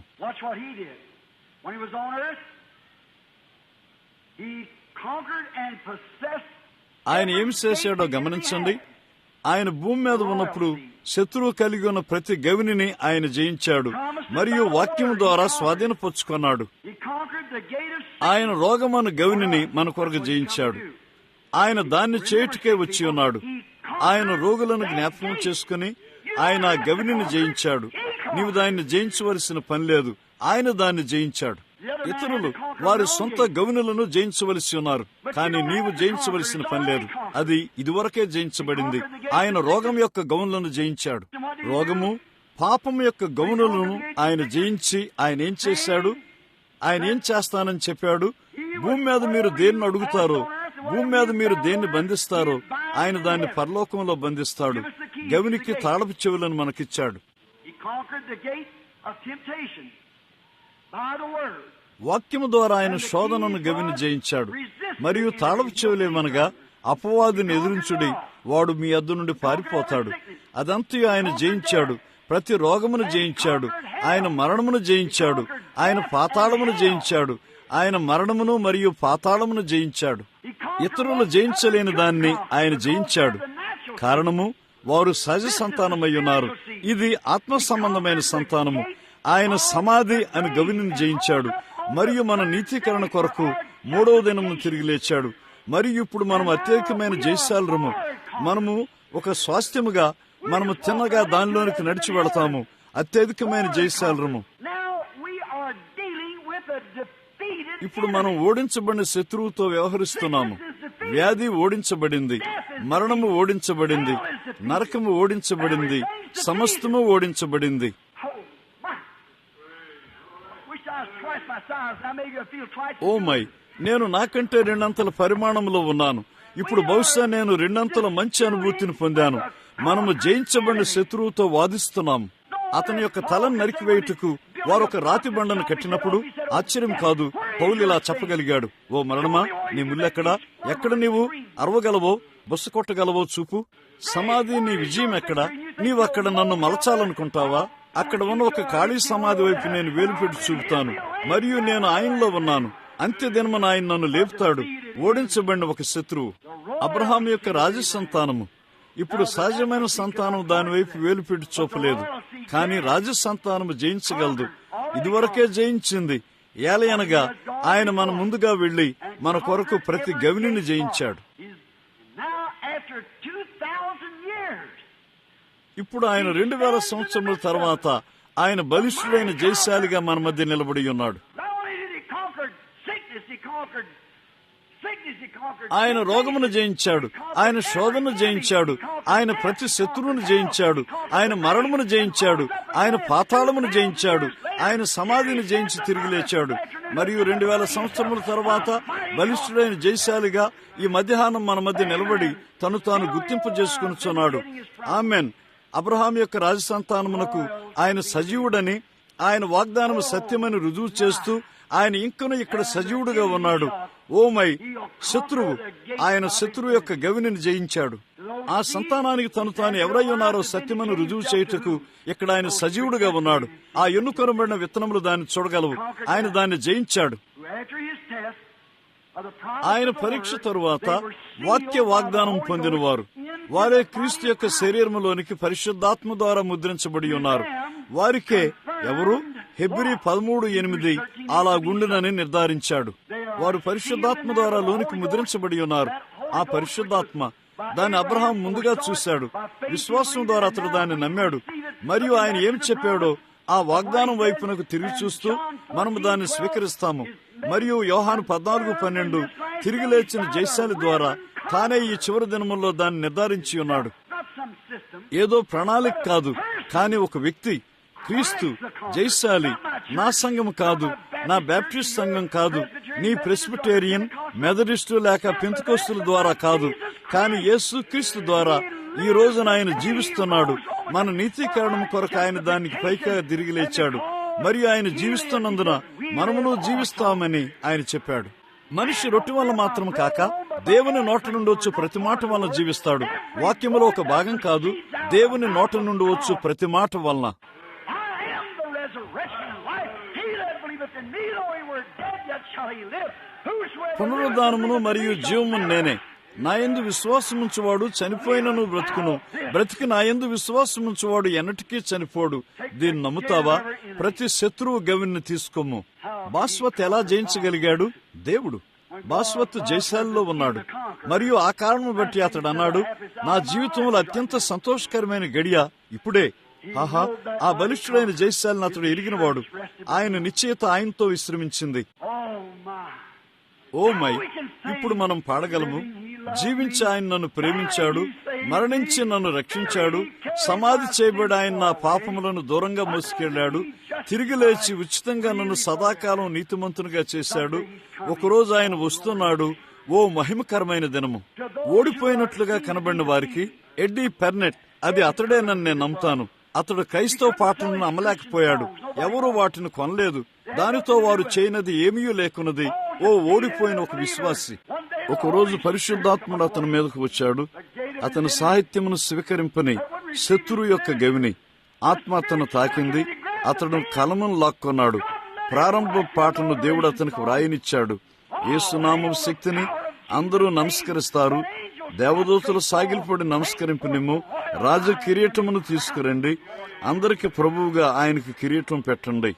ఆయన ఏమి చేశాడో గమనించండి. ఆయన భూమి మీద ఉన్నప్పుడు శత్రువు కలిగి ఉన్న ప్రతి గవిని ఆయన జయించాడు మరియు వాక్యం ద్వారా స్వాధీనపరుచుకున్నాడు. ఆయన రోగమన్న గవిని మన కొరకు జయించాడు. ఆయన దాన్ని చేయుటకే వచ్చి ఉన్నాడు. ఆయన రోగులను జ్ఞాపకం చేసుకుని ఆయన ఆ గవిని జయించాడు. నీవు దాన్ని జయించవలసిన పని లేదు, ఆయన దాన్ని జయించాడు. ఇతరులు వారి సొంత గవినులను జయించవలసి ఉన్నారు, కానీ నీవు జయించవలసిన పని లేదు, అది ఇదివరకే జయించబడింది. ఆయన రోగం యొక్క గౌనులను జయించాడు. రోగము పాపం యొక్క గౌనులను ఆయన జయించి ఆయన ఏం చేశాడు? ఆయన ఏం చేస్తానని చెప్పాడు? భూమి మీద మీరు దేన్ని అడుగుతారో, భూమి మీద మీరు దేన్ని బంధిస్తారో ఆయన దాన్ని పరలోకంలో బంధిస్తాడు. గవినికి తాళపు చెవులను మనకిచ్చాడు. వాక్యము ద్వారా ఆయన శోధనను గవిని జయించాడు. మరియు తాళపు చెవులేమనగా అపవాదిని ఎదురించుడి, వాడు మీ యొద్ద నుండి పారిపోతాడు. అదంతా ఆయన జయించాడు. ప్రతి రోగమును జయించాడు. ఆయన మరణమును జయించాడు. ఆయన పాతాళమును జయించాడు. ఆయన మరణమును మరియు పాతాళమును జయించాడు. ఇతరులు జయించలేని దాన్ని ఆయన జయించాడు. కారణము వారు సహజ సంతానమై ఉన్నారు. ఇది ఆత్మ సంబంధమైన సంతానము. ఆయన సమాధి అని గవిని జయించాడు మరియు మన నీతీకరణ కొరకు 3వ దినమును తిరిగి లేచాడు. మరియు ఇప్పుడు మనం అత్యధికమైన జయశాలురము. మనము ఒక స్వాస్థ్యముగా మనము తిన్నగా దానిలోనికి నడిచి వెళతాము. అత్యధికమైన జయశాలురము. ఇప్పుడు మనం ఓడించబడిన శత్రువుతో వ్యవహరిస్తున్నాము. వ్యాధి ఓడించబడింది, మరణము ఓడించబడింది, నరకము ఓడించబడింది, సమస్తము ఓడించబడింది. ఓ మై, నేను నాకంటే 2 అంతల పరిమాణంలో ఉన్నాను. ఇప్పుడు బహుశా నేను 2 అంతల మంచి అనుభూతిని పొందాను. మనము జయించబడిన శత్రువుతో వాదిస్తున్నాము. అతని యొక్క తలను నరికివేయుటకు వారు ఒక రాతి బండను కట్టినప్పుడు ఆశ్చర్యం కాదు, పౌలు ఇలా చెప్పగలిగాడు, ఓ మరణమా, నీ ముల్లెక్కడా? ఎక్కడ నీవు అరవగలవో బొస్సు కొట్టగలవో చూపు. సమాధి, నీ విజయం ఎక్కడా? నీవు అక్కడ నన్ను మలచాలనుకుంటావా? అక్కడ ఉన్న ఒక ఖాళీ సమాధి వైపు నేను వేలుపెట్టి చూపుతాను మరియు నేను ఆయనలో ఉన్నాను. అంత్యదినమున ఆయన నన్ను లేపుతాడు. ఓడించబడిన ఒక శత్రువు అబ్రహాం యొక్క రాజ సంతానము. ఇప్పుడు సహజమైన సంతానం దాని వైపు వేలుపెట్టి చూపలేదు, కానీ రాజ సంతానము జయించగలదు. ఇదివరకే జయించింది. ఏలయనగా ఆయన మన ముందుగా వెళ్లి మన కొరకు ప్రతి గవిని జయించాడు. ఇప్పుడు ఆయన 2000 సంవత్సరముల తర్వాత ఆయన బలిష్ఠుడైన జయశాలిగా మన మధ్య నిలబడి ఉన్నాడు. ఆయన రోగమును జయించాడు. ఆయన శోధనను జయించాడు. ఆయన ప్రతి శత్రువును జయించాడు. ఆయన మరణమును జయించాడు. ఆయన పాతాళమును జయించాడు. ఆయన సమాధిని జయించి తిరిగి లేచాడు. మరియు 2000 సంవత్సరముల తర్వాత బలిష్ఠుడైన జయశాలిగా ఈ మధ్యాహ్నం మన మధ్య నిలబడి తను తాను గుర్తింపు చేసుకునిచున్నాడు. ఆమెన్. అబ్రహాం యొక్క రాజసంతానమునకు ఆయన సజీవుడని, ఆయన వాగ్దానము సత్యమని రుజువు చేస్తూ ఆయన ఇంకను ఇక్కడ సజీవుడుగా ఉన్నాడు. ఓమై, శత్రువు, ఆయన శత్రువు యొక్క గవిని జయించాడు. ఆ సంతానానికి తను తాను ఎవరై ఉన్నారో సత్యమని రుజువు చేయుటకు ఇక్కడ ఆయన సజీవుడుగా ఉన్నాడు. ఆ ఎన్నుకొనబడిన విత్తనములు దాన్ని చూడగలవు. ఆయన దాన్ని జయించాడు. ఆయన పరీక్ష తరువాత వాక్య వాగ్దానం పొందిన వారు వారే క్రీస్తు యొక్క శరీరములోనికి పరిశుద్ధాత్మ ద్వారా ముద్రించబడి ఉన్నారు. వారికే ఎవరు? హెబ్రీ 13:8 అలాగుండునని నిర్ధారించాడు. వారు పరిశుద్ధాత్మ ద్వారా లోనికి ముద్రించబడి ఉన్నారు. ఆ పరిశుద్ధాత్మ దాన్ని అబ్రహాం ముందుగా చూశాడు. విశ్వాసం ద్వారా అతడు దాన్ని నమ్మాడు. మరియు ఆయన ఏం చెప్పాడో ఆ వాగ్దానం వైపునకు తిరిగి చూస్తూ మనము దాన్ని స్వీకరిస్తాము. మరియు యోహాను 14:12 తిరిగి లేచిన జయశాలి ద్వారా తానే ఈ చివరి దినముల్లో దాన్ని నిర్ధారించి ఉన్నాడు. ఏదో ప్రణాళిక కాదు, కానీ ఒక వ్యక్తి క్రీస్తు జయశాలి. నా సంఘం కాదు, నా బ్యాప్టిస్ట్ సంఘం కాదు, నీ ప్రెస్బిటేరియన్, మెథడిస్టు లేక పెంతెకోస్తుల ద్వారా కాదు, కానీ యేసు క్రీస్తు ద్వారా ఈ రోజున ఆయన జీవిస్తున్నాడు. మన నీతీకరణం కొరకు ఆయన దానికి పైగా తిరిగి లేచాడు. మరియు ఆయన జీవిస్తున్నందున మనమును జీవిస్తామని ఆయన చెప్పాడు. మనిషి రొట్టె వల్ల మాత్రం కాక దేవుని నోట నుండి వచ్చు ప్రతి మాట వలన జీవిస్తాడు. వాక్యములో ఒక భాగం కాదు, దేవుని నోట నుండి వచ్చు ప్రతి మాట వలన. పునరుద్ధానమును మరియు జీవము నేనే. నా యందు విశ్వాసముంచువాడు చనిపోయినను బ్రతుకును, బ్రతికి నా యందు విశ్వాసముంచువాడు ఎన్నటికీ చనిపోడు. దీన్ని నమ్ముతావా? ప్రతి శత్రువు గవిని తీసుకోము. బాస్వత్ ఎలా జయించగలిగాడు? దేవుడు. బాస్వత్ జైశాలిలో ఉన్నాడు. మరియు ఆ కారణం బట్టి అతడు అన్నాడు, నా జీవితంలో అత్యంత సంతోషకరమైన గడియ ఇప్పుడే. ఆహా, ఆ బలిష్ఠుడైన జైశాలిని అతడు ఎరిగినవాడు. ఆయన నిశ్చయిత ఆయనతో విశ్రమించింది. ఓ మై, ఇప్పుడు మనం పాడగలము, జీవించి ఆయన నన్ను ప్రేమించాడు, మరణించి నన్ను రక్షించాడు, సమాధి చేయబడి ఆయన నా పాపములను దూరంగా మోసుకెళ్లాడు, తిరిగి లేచి ఉచితంగా నన్ను సదాకాలం నీతిమంతునిగా చేశాడు. ఒకరోజు ఆయన వస్తున్నాడు. ఓ మహిమకరమైన దినము. ఓడిపోయినట్లుగా కనబడిన వారికి ఎడ్డీ పెర్నెట్, అది అతడేనని నేను నమ్ముతాను. అతడు క్రైస్తవ పాటలను అమ్మలేకపోయాడు. ఎవరూ వాటిని కొనలేదు. దానితో వారు చేయనది ఏమీ లేకున్నది. ఓ ఓడిపోయిన ఒక విశ్వాసి. ఒకరోజు పరిశుద్ధాత్ముడు అతని మీదకు వచ్చాడు. అతని సాహిత్యమును స్వీకరింపని శత్రువు యొక్క గవిని ఆత్మ అతను తాకింది. అతడు కలమును లాక్కున్నాడు. ప్రారంభ పాటను దేవుడు అతనికి వ్రాయనిచ్చాడు. యేసునామం శక్తిని అందరూ నమస్కరిస్తారు. దేవదూతలు సాగిలిపడి నమస్కరింపనిమ్ము. రాజ కిరీటమును తీసుకురండి. అందరికి ప్రభువుగా ఆయనకి కిరీటం పెట్టండి.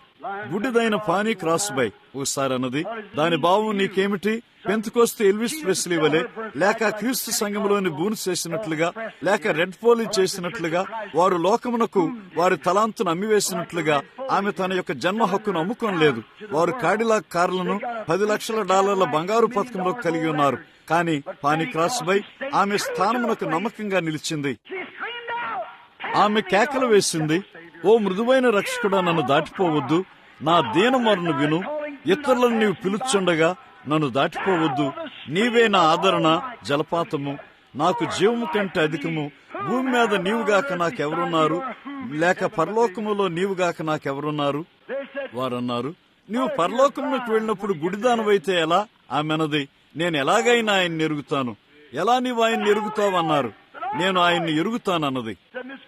గుడ్డిదైన పానీ క్రాస్ బై ఒకసారి అన్నది. దాని భావం నీకేమిటి? పెంతెకోస్తు ఎల్విస్ ప్రెస్లీ వలె, లేక క్రీస్తు సంఘంలోని బూన్ చేసినట్లుగా, లేక రెడ్ పోలీ చేసినట్లుగా, వారు లోకమునకు వారి తలాంతును అమ్మివేసినట్లుగా ఆమె తన యొక్క జన్మ హక్కును అమ్ముకోనలేదు. వారు కాడిలాక్ కార్లను $10 లక్షల బంగారు పథకంలో కలిగి ఉన్నారు. కానీ పానీ క్రాస్ బై ఆమె స్థానమునకు నమ్మకంగా నిలిచింది. ఆమె కేకలు వేసింది, ఓ మృదువైన రక్షకుడా, నన్ను దాటిపోవద్దు. నా దీనమరును విను. ఇతరులను నీవు పిలుచుండగా నన్ను దాటిపోవద్దు. నీవే నా ఆదరణ, జలపాతము, నాకు జీవము కంటే అధికము. భూమి మీద నీవుగాక నాకెవరున్నారు? లేక పరలోకములో నీవుగాక నాకెవరున్నారు? వారన్నారు, నీవు పరలోకమునకు వెళ్ళినప్పుడు గుడిదానవైతే ఎలా? ఆమెనది, నేను ఎలాగైనా ఆయన్ని ఎరుగుతాను. ఎలా నీవు ఆయన్ని ఎరుగుతావన్నారు. నేను ఆయన్ని ఎరుగుతానన్నది.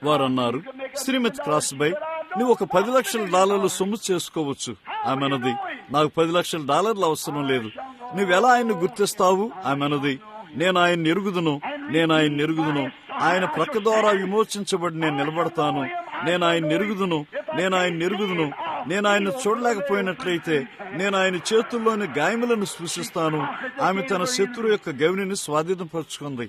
వారన్నారు, శ్రీమతి క్రాస్ బై, నువ్వు ఒక $10 లక్షల సొమ్ము చేసుకోవచ్చు. ఆమెనది, నాకు $10 లక్షల అవసరం లేదు. నువ్వెలా ఆయన్ని గుర్తిస్తావు? ఆమెనది, నేను ఆయన్ని ఎరుగుదును, నేను ఆయన్ని ఎరుగుదును. ఆయన ప్రక్క ద్వారా విమోచించబడి నేను నిలబడతాను. నేను ఆయన్ని ఎరుగుదును, నేను ఆయన్ని ఎరుగుదును. నేను ఆయన చూడలేకపోయినట్లయితే నేను ఆయన చేతుల్లోని గాయములను స్పృశిస్తాను. ఆమె తన శత్రువు యొక్క గవిని స్వాధీనపరుచుకుంది.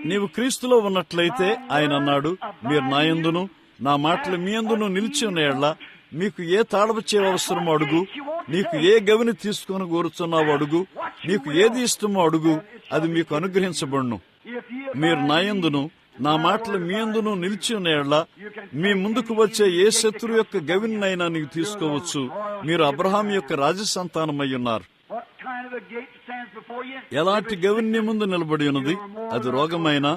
నీవు క్రీస్తులో ఉన్నట్లయితే ఆయన అన్నాడు, మీరు నా యందును నా మాటలు మీ యందును నిలిచి ఉన్న యెడల మీకు ఏ తాళపు చేయ అవసరమో అడుగు. నీకు ఏ గవిని తీసుకొని కోరుచున్నావో అడుగు. నీకు ఏది ఇష్టమో అడుగు, అది మీకు అనుగ్రహించబడును. మీరు నా యందును నా మాటలు మీ యందును నిలిచి ఉన్న యెడల మీ ముందుకు వచ్చే ఏ శత్రువు యొక్క గవినైనా నీకు తీసుకోవచ్చు. మీరు అబ్రహాం యొక్క రాజసంతానమై ఉన్నారు. ఎలాంటి గవిని నీ ముందు నిలబడి ఉన్నది? అది రోగమైనా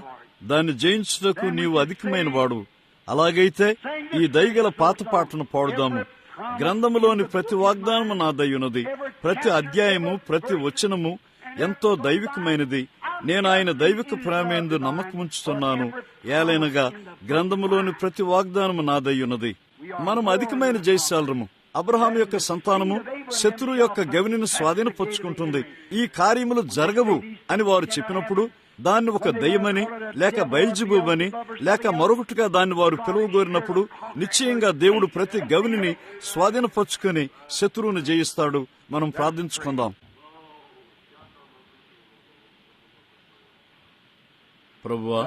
దాన్ని జయించుటకు నీవు అధికమైన వాడు. అలాగైతే ఈ దయగల పాత పాటను పాడుదాము. గ్రంథములోని ప్రతి వాగ్దానము నా దయ్యున్నది. ప్రతి అధ్యాయము, ప్రతి వచనము ఎంతో దైవికమైనది. నేను ఆయన దైవిక ప్రేమేందు నమ్మకముంచుతున్నాను. ఏలైనగా గ్రంథములోని ప్రతి వాగ్దానము నా దయ్యున్నది. మనం అధికమైన జయశాలము. అబ్రహాం యొక్క సంతానము శత్రువు యొక్క గవిని స్వాధీనపరుచుకుంటుంది. ఈ కార్యములు జరగవు అని వారు చెప్పినప్పుడు దాన్ని ఒక దయ్యమని, లేక బయల్జెబూబని, లేక మరొకటిగా దాన్ని వారు పిలువగోరినప్పుడు నిశ్చయంగా దేవుడు ప్రతి గవిని స్వాధీనపరుచుకుని శత్రువుని జయిస్తాడు. మనం ప్రార్థించుకుందాం. ప్రభువా,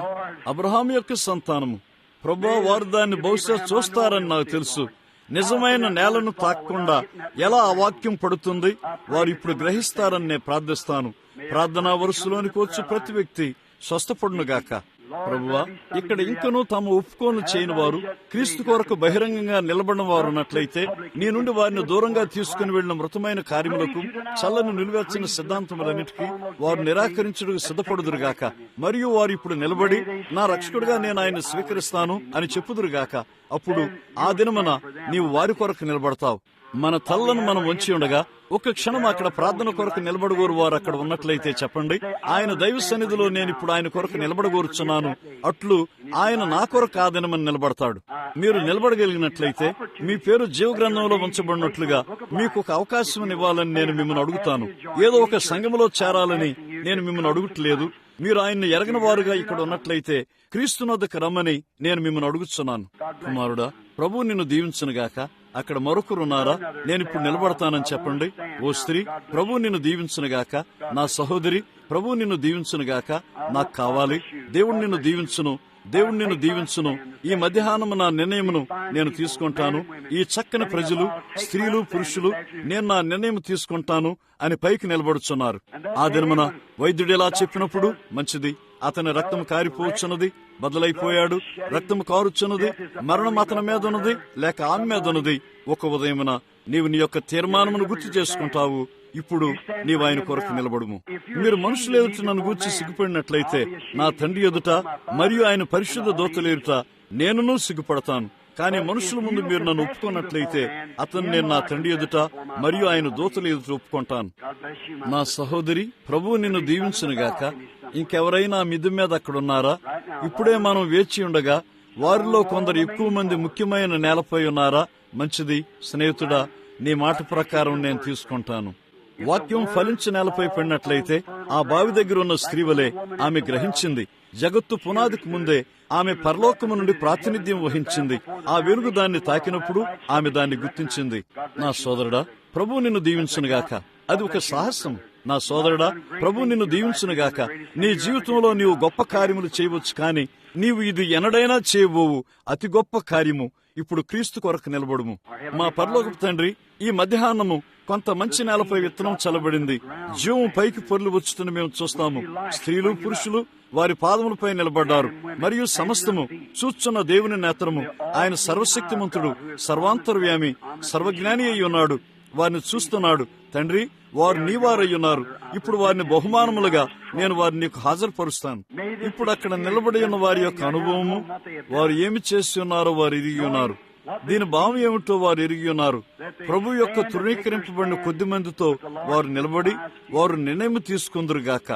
అబ్రహాం యొక్క సంతానము, ప్రభువా, వారు దాన్ని బహుశా చూస్తారని నాకు తెలుసు. నిజమైన నేలను తాకకుండా ఎలా ఆ వాక్యం పడుతుంది వారు ఇప్పుడు గ్రహిస్తారని నేను ప్రార్థిస్తాను. ప్రార్థనా వరుసలోనికి వచ్చి ప్రతి వ్యక్తి స్వస్థపడునుగాక. ప్రభువా, ఇక్కడ ఇంకనూ తాము ఒప్పుకోలు చేయని వారు, క్రీస్తు కొరకు బహిరంగంగా నిలబడిన వారు ఉన్నట్లయితే నీ నుండి వారిని దూరంగా తీసుకుని వెళ్లిన మృతమైన కార్యములకు, చల్లని నిలువెచ్చని సిద్ధాంతములన్నిటికీ వారు నిరాకరించుటకు సిద్ధపడుదురుగాక. మరియు వారు ఇప్పుడు నిలబడి నా రక్షకుడిగా నేను ఆయన్ని స్వీకరిస్తాను అని చెప్పుదురుగాక. అప్పుడు ఆ దినమున నీవు వారి కొరకు నిలబడతావు. మన తల్లను మనం వంచి ఉండగా ఒక్క క్షణం అక్కడ ప్రార్థన కొరకు నిలబడగోరు వారు అక్కడ ఉన్నట్లయితే చెప్పండి, ఆయన దైవ సన్నిధిలో నేను ఇప్పుడు ఆయన కొరకు నిలబడగోరుచున్నాను, అట్లు ఆయన నా కొరకు ఆ దినమని నిలబడతాడు. మీరు నిలబడగలిగినట్లయితే మీ పేరు జీవగ్రంథంలో ఉంచబడినట్లుగా మీకు ఒక అవకాశం ఇవ్వాలని నేను మిమ్మల్ని అడుగుతాను. ఏదో ఒక సంఘములో చేరాలని నేను మిమ్మల్ని అడుగుట్లేదు. మీరు ఆయన్ని ఎరగని వారుగా ఇక్కడ ఉన్నట్లయితే క్రీస్తునొద్దకు రమ్మని నేను మిమ్మల్ని అడుగుతున్నాను. కుమారుడా, ప్రభు నిన్ను దీవించునుగాక. అక్కడ మరొకరున్నారా? నేను ఇప్పుడు నిలబడతానని చెప్పండి. ఓ స్త్రీ, ప్రభు నిన్ను దీవించునుగాక. నా సహోదరి, ప్రభు నిన్ను దీవించునుగాక. నాకు కావాలి. దేవుడు నిన్ను దీవించును, దేవుడు నిన్ను దీవించును. ఈ మధ్యాహ్నం నా నిర్ణయమును నేను తీసుకుంటాను. ఈ చక్కని ప్రజలు, స్త్రీలు, పురుషులు, నేను నా నిర్ణయం తీసుకుంటాను అని పైకి నిలబడుచున్నారు. ఆ దినమున వైద్యుడు ఇలా చెప్పినప్పుడు, మంచిది, అతని రక్తం కారిపోవచ్చున్నది, బదులైపోయాడు, రక్తం కారుచున్నది, మరణం అతని మీద ఉన్నది లేక ఆమె మీద ఉన్నది. ఒక ఉదయమున నీవు నీ యొక్క తీర్మానమును గుర్తు చేసుకుంటావు. ఇప్పుడు నీవు ఆయన కొరకు నిలబడుము. మీరు మనుషులు ఎదుట నన్ను గూర్చి సిగ్గుపడినట్లయితే నా తండ్రి ఎదుట మరియు ఆయన పరిశుద్ధ దూతల ఎదుట నేనును సిగ్గుపడతాను. కానీ మనుషుల ముందు మీరు నన్ను ఒప్పుకున్నట్లయితే అతను నేను నా తండ్రి ఎదుట మరియు ఆయన దూతల ఎదుట ఒప్పుకుంటాను. నా సహోదరి, ప్రభువు నిన్ను దీవించునుగాక. ఇంకెవరైనా మిద్దు మీద అక్కడున్నారా? ఇప్పుడే మనం వేచి ఉండగా వారిలో కొందరు ఎక్కువ మంది ముఖ్యమైన నేలపై ఉన్నారా? మంచిది స్నేహితుడా, నీ మాట ప్రకారం నేను తీసుకుంటాను. వాక్యం ఫలించి నేలపై పడినట్లయితే ఆ బావి దగ్గర ఉన్న స్త్రీ వలె ఆమె గ్రహించింది. జగత్తు పునాదికి ముందే ఆమె పరలోకము నుండి ప్రాతినిధ్యం వహించింది. ఆ వెలుగు దాన్ని తాకినప్పుడు ఆమె దాన్ని గుర్తించింది. నా సోదరుడా, ప్రభు నిన్ను దీవించునుగాక. అది ఒక సాహసం. నా సోదరుడా, ప్రభు నిన్ను దీవించునుగాక. నీ జీవితంలో నీవు గొప్ప కార్యములు చేయవచ్చు, కానీ నీవు ఇది ఎన్నడైనా చేయబోవు అతి గొప్ప కార్యము. ఇప్పుడు క్రీస్తు కొరకు నిలబడుము. మా పరలోకపు తండ్రి, ఈ మధ్యాహ్నము కొంత మంచి నేలపై విత్తనం చల్లబడింది. జీవం పైకి పొర్లు వచ్చుతున్న మేము చూస్తాము. స్త్రీలు, పురుషులు వారి పాదములపై నిలబడ్డారు. మరియు సమస్తము చూచున్న దేవుని నేత్రము. ఆయన సర్వశక్తిమంతుడు, సర్వాంతర్వ్యామి, సర్వజ్ఞాని అయి ఉన్నాడు. వారిని చూస్తున్నాడు. తండ్రి, వారు నీవారయ్యున్నారు. ఇప్పుడు వారిని బహుమానములుగా నేను వారిని నీకు హాజరుపరుస్తాను. ఇప్పుడు అక్కడ నిలబడి ఉన్న వారి యొక్క అనుభవము, వారు ఏమి చేసి ఉన్నారో వారు ఎరిగి ఉన్నారు. దీని భావం ఏమిటో వారు ఎరిగి ఉన్నారు. ప్రభు యొక్క తృణీకరింపబడిన కొద్ది మందితో వారు నిలబడి వారు నిర్ణయం తీసుకుందరుగాక.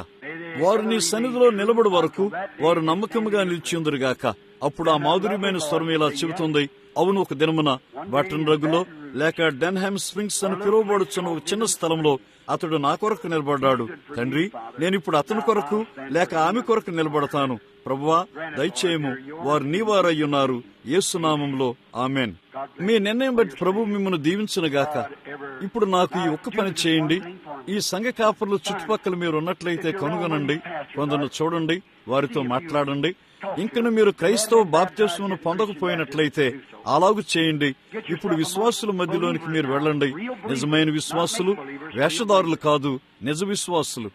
వారు నీ సన్నిధిలో నిలబడి వరకు వారు నమ్మకముగా నిలిచిందరుగాక. అప్పుడు ఆ మాధుర్యమైన స్వరం ఇలా చెబుతుంది, అవును, ఒక దినమున బటన్ రగ్గులో లేక డెన్హామ్ స్ప్రింగ్స్ అని పిలువబడుచున్న ఒక చిన్న స్థలంలో అతడు నా కొరకు నిలబడ్డాడు. తండ్రి, నేనిప్పుడు అతని కొరకు లేక ఆమె కొరకు నిలబడతాను. ప్రభువా, దయచేయము, వారు నీవారయ్యున్నారు. యేసునామంలో ఆమెన్. మీ నిర్ణయం బట్టి ప్రభు మిమ్మల్ని దీవించునుగాక. ఇప్పుడు నాకు ఈ ఒక్క పని చేయండి. ఈ సంఘ కాపర్లు చుట్టుపక్కల మీరు ఉన్నట్లయితే కనుగొనండి, కొందరు చూడండి, వారితో మాట్లాడండి. ఇంకను మీరు క్రైస్తవ బాప్తిస్మను పొందకపోయినట్లయితే అలాగు చేయండి. ఇప్పుడు విశ్వాసుల మధ్యలోనికి మీరు వెళ్ళండి. నిజమైన విశ్వాసులు, వేషధారులు కాదు, నిజ విశ్వాసులు.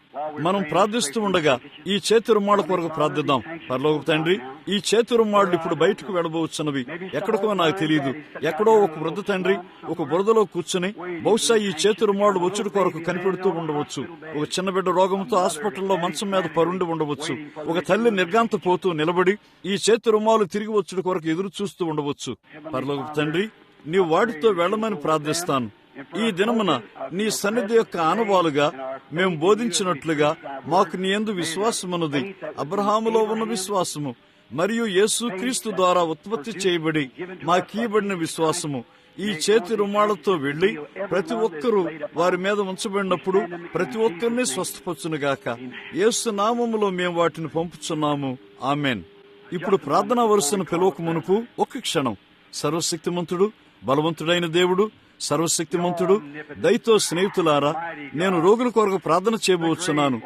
మనం ప్రార్థిస్తూ ఉండగా ఈ చేతి రుమాళ్ళ కొరకు ప్రార్థిద్దాం. పరలోక తండ్రి, ఈ చేతి రుమాళ్ళు ఇప్పుడు బయటకు వెళ్ళబోతున్నవి. ఎక్కడికో నాకు తెలియదు. ఎక్కడో ఒక వృద్ధ తండ్రి ఒక బురదలో కూర్చుని బహుశా ఈ చేతి రుమాళ్ళు వచ్చుడు కొరకు కనిపెడుతూ ఉండవచ్చు. ఒక చిన్న బిడ్డ రోగంతో హాస్పిటల్లో మంచం మీద పరుండి ఉండవచ్చు. ఒక తల్లి నిర్గాంత పోతూ నిలబడి ఈ చేతి రుమాలు తిరిగి వచ్చుడు కొరకు ఎదురు చూస్తూ ఉండవచ్చు. పరలోక తండ్రి, నీవు వాటితో వెళ్ళమని ప్రార్థిస్తాను. ఈ దినమున నీ సన్నిధి యొక్క ఆనవాలుగా మేము బోధించినట్లుగా మాకు నీ యందు విశ్వాసమున్నది. అబ్రహాములో ఉన్న విశ్వాసము మరియు యేసు క్రీస్తు ద్వారా ఉత్పత్తి చేయబడి మాకీయబడిన విశ్వాసము ఈ చేతి రుమాలతో వెళ్లి ప్రతి ఒక్కరూ వారి మీద ఉంచబడినప్పుడు ప్రతి ఒక్కరిని స్వస్థపరచునుగాక. యేసు నామములో మేము వాటిని పంపుచున్నాము. ఆమెన్. ఇప్పుడు ప్రార్థనా వరుసను పిలువక మునుపు ఒక్క క్షణం. సర్వశక్తిమంతుడు, బలవంతుడైన దేవుడు, సర్వశక్తిమంతుడు, దయతో స్నేహితులారా, నేను రోగుల కొరకు ప్రార్థన చేయబోతున్నాను.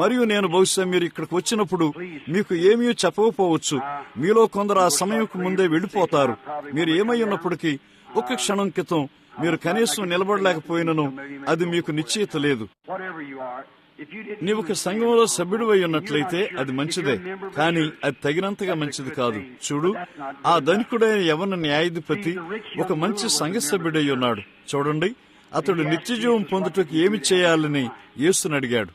మరియు నేను బహుశా మీరు ఇక్కడికి వచ్చినప్పుడు మీకు ఏమీ చెప్పకపోవచ్చు. మీలో కొందరు ఆ సమయంకు ముందే వెళ్లిపోతారు. మీరు ఏమై ఉన్నప్పటికీ ఒక్క క్షణం క్రితం మీరు కనీసం నిలబడలేకపోయినను అది మీకు నిశ్చయిత లేదు. నీవు ఒక సంఘంలో సభ్యుడివై ఉన్నట్లయితే అది మంచిదే, కానీ అది తగినంతగా మంచిది కాదు. చూడు, ఆ ధనికుడైన యవన న్యాయాధిపతి ఒక మంచి సంఘ సభ్యుడై ఉన్నాడు. చూడండి, అతడు నిత్యజీవం పొందుటకు ఏమి చేయాలని యేసుని అడిగాడు.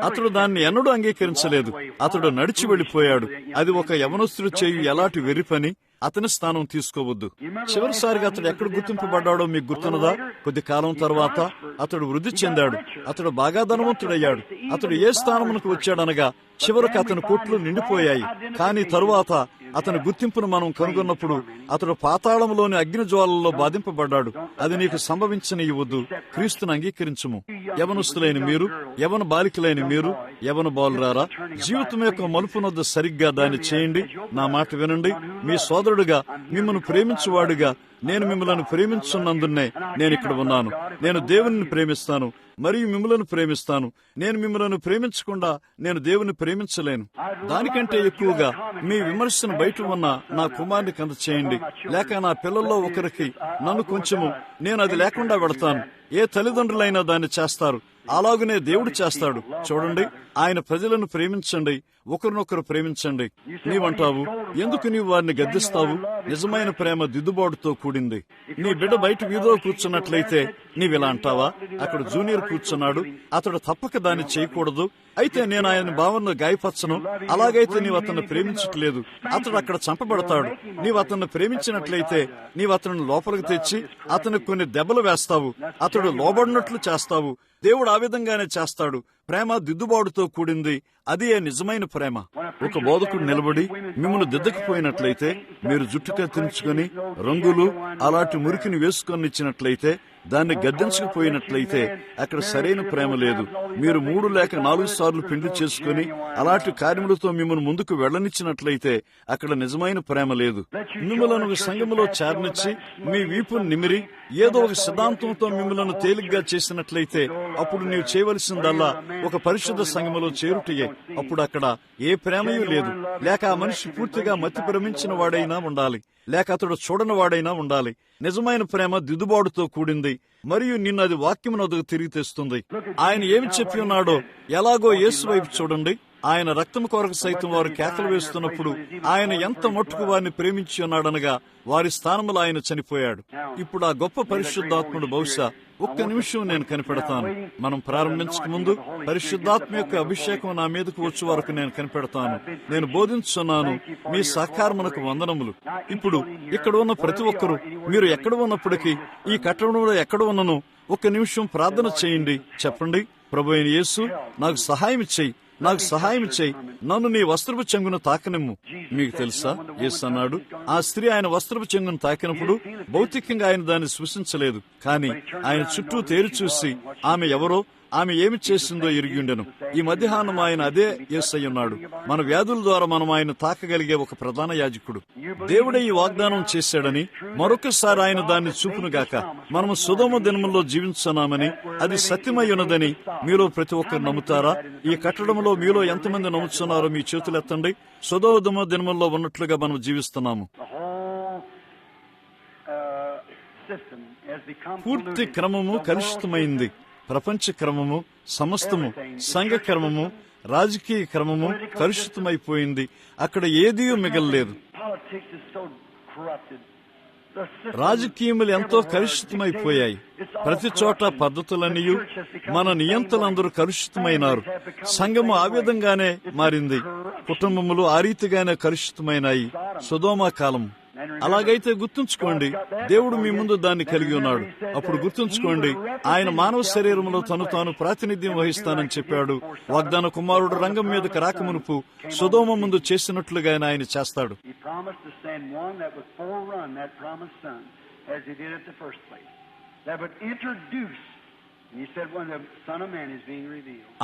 అతడు దాన్ని ఎన్నడూ అంగీకరించలేదు. అతడు నడిచి వెళ్లిపోయాడు. అది ఒక యవనస్తుడు చేయు ఎలాంటి వెర్రి పని. అతని స్థానం తీసుకోవద్దు. చివరిసారిగా అతడు ఎక్కడ గుర్తింపబడ్డాడో మీకు గుర్తున్నదా? కొద్ది కాలం తర్వాత అతడు వృద్ధి చెందాడు. అతడు బాగా ధనవంతుడయ్యాడు. అతడు ఏ స్థానమునకు వచ్చాడనగా చివరకు అతని కొట్లు నిండిపోయాయి. కానీ తరువాత అతని గుర్తింపును మనం కనుగొన్నప్పుడు అతడు పాతాళంలోని అగ్ని జ్వాలల్లో బాధింపబడ్డాడు. అది నీకు సంభవించనివ్వద్దు. క్రీస్తును అంగీకరించుము. యవనస్తులైన మీరు, యవన బాలికలైన మీరు, యవన బాలురారా, జీవితం యొక్క మలుపునొద్ద సరిగ్గా దాన్ని చేయండి. నా మాట వినండి. మీ సోదరుడుగా, మిమ్మల్ని ప్రేమించువాడుగా నేను మిమ్మల్ని ప్రేమించున్నందునే నేను ఇక్కడ ఉన్నాను. నేను దేవుని ప్రేమిస్తాను మరియు మిమ్మల్ని ప్రేమిస్తాను. నేను మిమ్మల్ని ప్రేమించకుండా నేను దేవుని ప్రేమించలేను. దానికంటే ఎక్కువగా మీ విమర్శను బయట ఉన్న నా కుమారునికి అందచేయండి. లేక నా పిల్లల్లో ఒకరికి నన్ను కొంచెము, నేను అది లేకుండా వెడతాను. ఏ తల్లిదండ్రులైనా దాన్ని చేస్తారు. అలాగనే దేవుడు చేస్తాడు. చూడండి, ఆయన ప్రజలను ప్రేమించండి, ఒకరినొకరు ప్రేమించండి. నీవంటావు, ఎందుకు నీవు వారిని గద్దిస్తావు? నిజమైన ప్రేమ దిద్దుబాటుతో కూడింది. నీ బిడ్డ బయట వీధిలో కూర్చున్నట్లయితే నీవిలా అంటావా? అక్కడ జూనియర్ కూర్చున్నాడు, అతడు తప్పక దాన్ని చేయకూడదు. అయితే నేను ఆయన భావనను గాయపరచను. అలాగైతే నీవు అతన్ని ప్రేమించట్లేదు. అతడు అక్కడ చంపబడతాడు. నీవు అతన్ని ప్రేమించినట్లయితే నీవు అతను లోపలికి తెచ్చి అతనికి కొన్ని దెబ్బలు వేస్తావు. అతడు లోబడినట్లు చేస్తావు. దేవుడు ఆ విధంగానే చేస్తాడు. ప్రేమ దిద్దుబాటుతో కూడింది. అది నిజమైన ప్రేమ. ఒక బోధకుడు నిలబడి మిమ్మల్ని దిద్దకపోయినట్లయితే, మీరు జుట్టు కత్తిరించుకొని రంగులు అలాంటి మురికిని వేసుకొని ఇచ్చినట్లయితే, దాన్ని గద్దించకపోయినట్లయితే అక్కడ సరైన ప్రేమ లేదు. మీరు 3 లేక 4 సార్లు పెండ్లి చేసుకుని అలాంటి కార్యములతో మిమ్మల్ని ముందుకు వెళ్లనిచ్చినట్లయితే అక్కడ నిజమైన ప్రేమ లేదు. మిమ్మల్ని సంఘములో చేరనిచ్చి మీ వీపును నిమిరి ఏదో ఒక సిద్ధాంతంతో మిమ్మల్ని తేలిగ్గా చేసినట్లయితే అప్పుడు నీవు చేయవలసిందల్లా ఒక పరిశుద్ధ సంఘములో చేరుటయే. అప్పుడు అక్కడ ఏ ప్రేమయూ లేదు. లేక ఆ మనిషి పూర్తిగా మతి భ్రమించిన వాడైనా ఉండాలి, లేక అతడు చూడని వాడైనా ఉండాలి. నిజమైన ప్రేమ దిద్దుబాటుతో కూడింది మరియు నిన్ను అది వాక్యమునొద్దకు తిరిగి తెస్తుంది. ఆయన ఏమి చెప్పి ఉన్నాడో ఎలాగో యేసు వైపు చూడండి. ఆయన రక్తము కొరకు సైతం వారు కేకలు వేస్తున్నప్పుడు ఆయన ఎంత మట్టుకు వారిని ప్రేమించి ఉన్నాడనగా వారి స్థానములో ఆయన చనిపోయాడు. ఇప్పుడు ఆ గొప్ప పరిశుద్ధాత్ముడు బహుశా ఒక్క నిమిషం నేను కనిపెడతాను. మనం ప్రారంభించక ముందు పరిశుద్ధాత్మ యొక్క అభిషేకం నా మీదకు వచ్చే వరకు నేను కనిపెడతాను. నేను బోధించున్నాను. మీ సహకారమునకు వందనములు. ఇప్పుడు ఇక్కడ ఉన్న ప్రతి ఒక్కరూ మీరు ఎక్కడ ఉన్నప్పటికీ, ఈ కట్టడంలో ఎక్కడ ఉన్నను ఒక్క నిమిషం ప్రార్థన చేయండి. చెప్పండి, ప్రభు అయిన యేసు, నాకు సహాయం చెయ్యి, నాకు సహాయం చేయి. నన్ను నీ వస్త్రపు చెంగును తాకనిమ్ము. మీకు తెలుసా, యేసు అన్నాడు, ఆ స్త్రీ ఆయన వస్త్రపు చెంగును తాకినప్పుడు భౌతికంగా ఆయన దాన్ని స్పృశించలేదు. కానీ ఆయన చుట్టూ తేరి చూసి ఆమె ఎవరో, ఆమె ఏమి చేసిందో ఎరిగిండెను. ఈ మధ్యాహ్నం ఆయన అదే యేసయ్య ఉన్నాడు. మన వ్యాధుల ద్వారా మనం ఆయన తాకగలిగే ఒక ప్రధాన యాజకుడు. దేవుడే ఈ వాగ్దానం చేశాడని మరొకసారి ఆయన దాన్ని చూపునుగాక. మనము సొదొమ దినములో జీవించున్నామని, అది సత్యమై ఉన్నదని మీలో ప్రతి ఒక్కరు నమ్ముతారా? ఈ కట్టడంలో మీలో ఎంతమంది నమ్ముతున్నారో మీ చేతులు ఎత్తండి. సొదొమ దినముల్లో ఉన్నట్లుగా మనం జీవిస్తున్నాము. పూర్తి క్రమము కలుషితమైంది. ప్రపంచ క్రమము, సమస్తము, సంఘ క్రమము, రాజకీయ క్రమము కలుషితమైపోయింది. అక్కడ ఏదీ మిగలలేదు. రాజకీయములు ఎంతో కలుషితమైపోయాయి. ప్రతి చోట పద్ధతులన్నీయు, మన నియంతలందరూ కలుషితమైనారు. సంఘము ఆ విధంగానే మారింది. కుటుంబములు ఆ రీతిగానే కలుషితమైనాయి. సొదొమ కాలం. అలాగైతే గుర్తుంచుకోండి, దేవుడు మీ ముందు దాన్ని కలిగి ఉన్నాడు. అప్పుడు గుర్తుంచుకోండి, ఆయన మానవ శరీరంలో తాను ప్రాతినిధ్యం వహిస్తానని చెప్పాడు. వాగ్దాన కుమారుడు రంగం మీదకి రాకమునుపు సొదొమ ముందు చేసినట్లుగా ఆయన చేస్తాడు.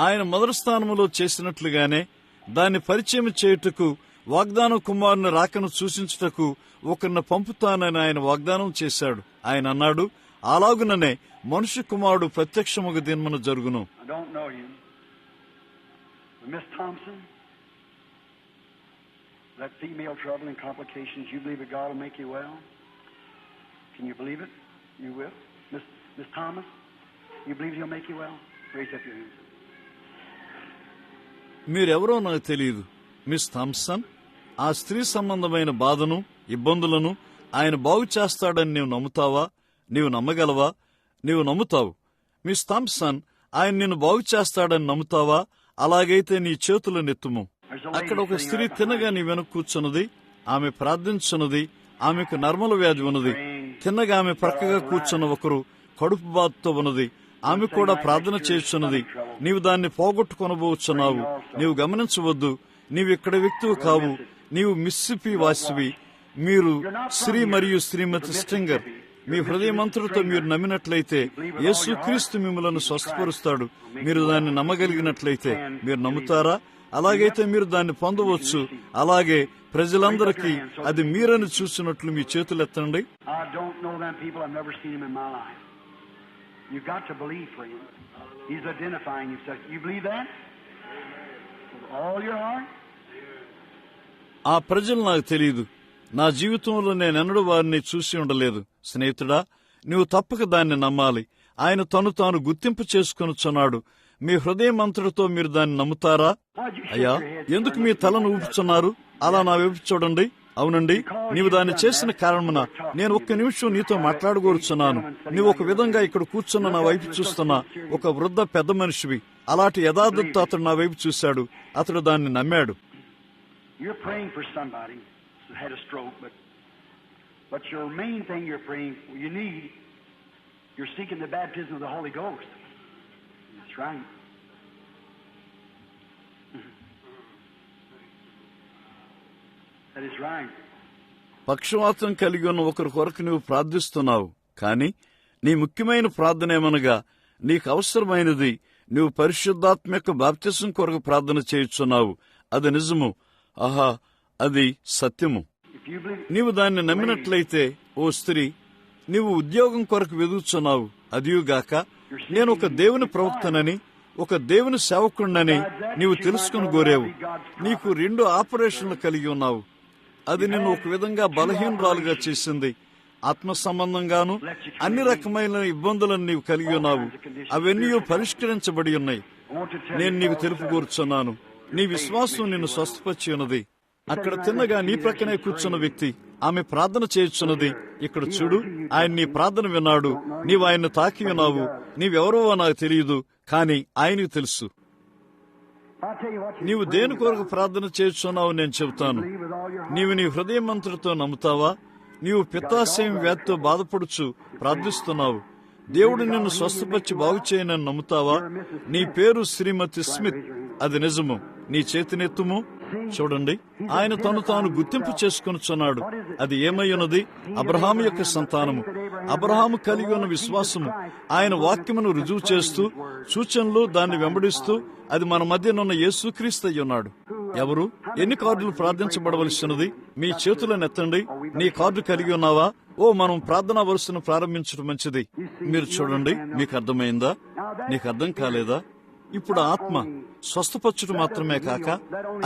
ఆయన మొదటి స్థానంలో చేసినట్లుగానే దాన్ని పరిచయం చేయుటకు, వాగ్దాన కుమారుని రాకను సూచించుటకు ఒకరిని పంపుతానని ఆయన వాగ్దానం చేశాడు. ఆయన అన్నాడు, అలాగుననే మనుష్య కుమారుడు ప్రత్యక్షముగా దినమున జరుగును. మీరెవరో నాకు తెలియదు. మిస్ థామ్సన్, ఆ స్త్రీ సంబంధమైన బాధను, ఇబ్బందులను ఆయన బాగు చేస్తాడని నీవు నమ్ముతావా? నీవు నమ్మగలవా? నీవు నమ్ముతావు. మిస్ థామ్సన్, ఆయన నిన్ను బాగు చేస్తాడని నమ్ముతావా? అలాగైతే నీ చేతులు నెత్తుము. అక్కడ ఒక స్త్రీ తిన్నగా నీ వెనుక కూర్చున్నది. ఆమె ప్రార్థించున్నది. ఆమెకు నర్మల వ్యాధి ఉన్నది. తిన్నగా ఆమె ప్రక్కగా కూర్చున్న ఒకరు కడుపు బాధతో ఉన్నది. ఆమె కూడా ప్రార్థన చేస్తున్నది. నీవు దాన్ని పోగొట్టుకొనబోచున్నావు. నీవు గమనించవద్దు. నీవు ఇక్కడ వ్యక్తివి కావు. నీవు మిస్సిపి వాసివి. మీరు శ్రీ మరియు శ్రీమతి స్ట్రింగర్. మీ హృదయమంతటితో మీరు నమ్మినట్లయితే యేసుక్రీస్తు మిమ్మలను స్వస్థపరుస్తాడు. మీరు దాన్ని నమ్మగలిగినట్లయితే మీరు నమ్ముతారా? అలాగైతే మీరు దాన్ని పొందవచ్చు. అలాగే ప్రజలందరికీ అది మీరని చూసినట్లు మీ చేతులు ఎత్తండి. You've got to believe for him. He's identifying himself. You believe that? With all your heart? ఆ ప్రజలు నాకు తెలియదు. నా జీవితంలో నేనెన్నడూ వారిని చూసి ఉండలేదు. స్నేహితుడా, నువ్వు తప్పక దాన్ని నమ్మాలి. ఆయన తను తాను గుర్తింపు చేసుకొనుచున్నాడు. మీ హృదయం అంతటితో మీరు దాన్ని నమ్ముతారా? అయ్యా, ఎందుకు మీ తలను ఊపుచున్నారు? అలా నా వైపు చూడండి. అవునండి, నీవు దాన్ని చేసిన కారణమున నేను ఒక్క నిమిషం నీతో మాట్లాడగోరుచున్నాను. నీవు ఒక విధంగా ఇక్కడ కూర్చున్న నా వైపు చూస్తున్నా ఒక వృద్ధ పెద్ద మనిషివి. అలాంటి యథార్థత అతడు నా వైపు చూశాడు. అతడు దాన్ని నమ్మాడు. That is right. పక్షవాతం కలిగి ఉన్న ఒకరి కొరకు నువ్వు ప్రార్థిస్తున్నావు. కానీ నీ ముఖ్యమైన ప్రార్థన ఏమనగా నీకు అవసరమైనది నువ్వు పరిశుద్ధాత్మ యొక్క బాప్తిసం కొరకు ప్రార్థన చేయుచున్నావు. అది నిజము. ఆహా, అది సత్యము. నీవు దాన్ని నమ్మినట్లయితే, ఓ స్త్రీ, నీవు ఉద్యోగం కొరకు వెదుగుచున్నావు. అదియుగాక నేను ఒక దేవుని ప్రవక్తనని, ఒక దేవుని సేవకుడినని నీవు తెలుసుకుని కోరావు. నీకు 2 ఆపరేషన్లు కలిగి ఉన్నావు. అది నిన్ను ఒక విధంగా బలహీనరాలుగా చేసింది. ఆత్మ సంబంధంగాను అన్ని రకమైన ఇబ్బందులను నీవు కలిగి ఉన్నావు. అవన్నీ పరిష్కరించబడి ఉన్నాయి. నేను నీకు తెలుపుకూర్చున్నాను. నీ విశ్వాసం నిన్ను స్వస్థపరిచి ఉన్నది. అక్కడ తిన్నగా నీ ప్రక్కనే కూర్చున్న వ్యక్తి, ఆమె ప్రార్థన చేయుచున్నది. ఇక్కడ చూడు, ఆయన నీ ప్రార్థన విన్నాడు. నీవు ఆయన్ను తాకి ఉన్నావు. నీవెవరో నాకు తెలియదు, కానీ ఆయనకు తెలుసు. నీవు దేని కొరకు ప్రార్థన చేస్తున్నావు నేను చెబుతాను. నీవు నీ హృదయమంతటితో నమ్ముతావా? నీవు పిత్తాశయం వ్యాధితో బాధపడుచు ప్రార్థిస్తున్నావు. దేవుడు నిన్ను స్వస్థపరిచి బాగు చేయనని నమ్ముతావా? నీ పేరు శ్రీమతి స్మిత్. అది నిజము. నీ చేతినెత్తుము. చూడండి, ఆయన తను తాను గుర్తింపు చేసుకొనుచున్నాడు. అది ఏమై ఉన్నది? అబ్రహాము యొక్క సంతానము. అబ్రహాము కలిగి ఉన్న విశ్వాసము. ఆయన వాక్యమును రుజువు చేస్తూ, సూచనలు దాన్ని వెంబడిస్తూ, అది మన మధ్యనున్న యేసుక్రీస్తు అయి ఉన్నాడు. ఎవరు? ఎన్ని కార్డులు ప్రార్థించబడవలసినది? మీ చేతులను ఎత్తండి. నీ కార్డు కలిగి ఉన్నావా? ఓ, మనం ప్రార్థనా వరుసను ప్రారంభించడం మంచిది. మీరు చూడండి, మీకు అర్థమైందా? నీకు అర్థం కాలేదా? ఇప్పుడు ఆత్మ స్వస్థపరచుట మాత్రమే కాక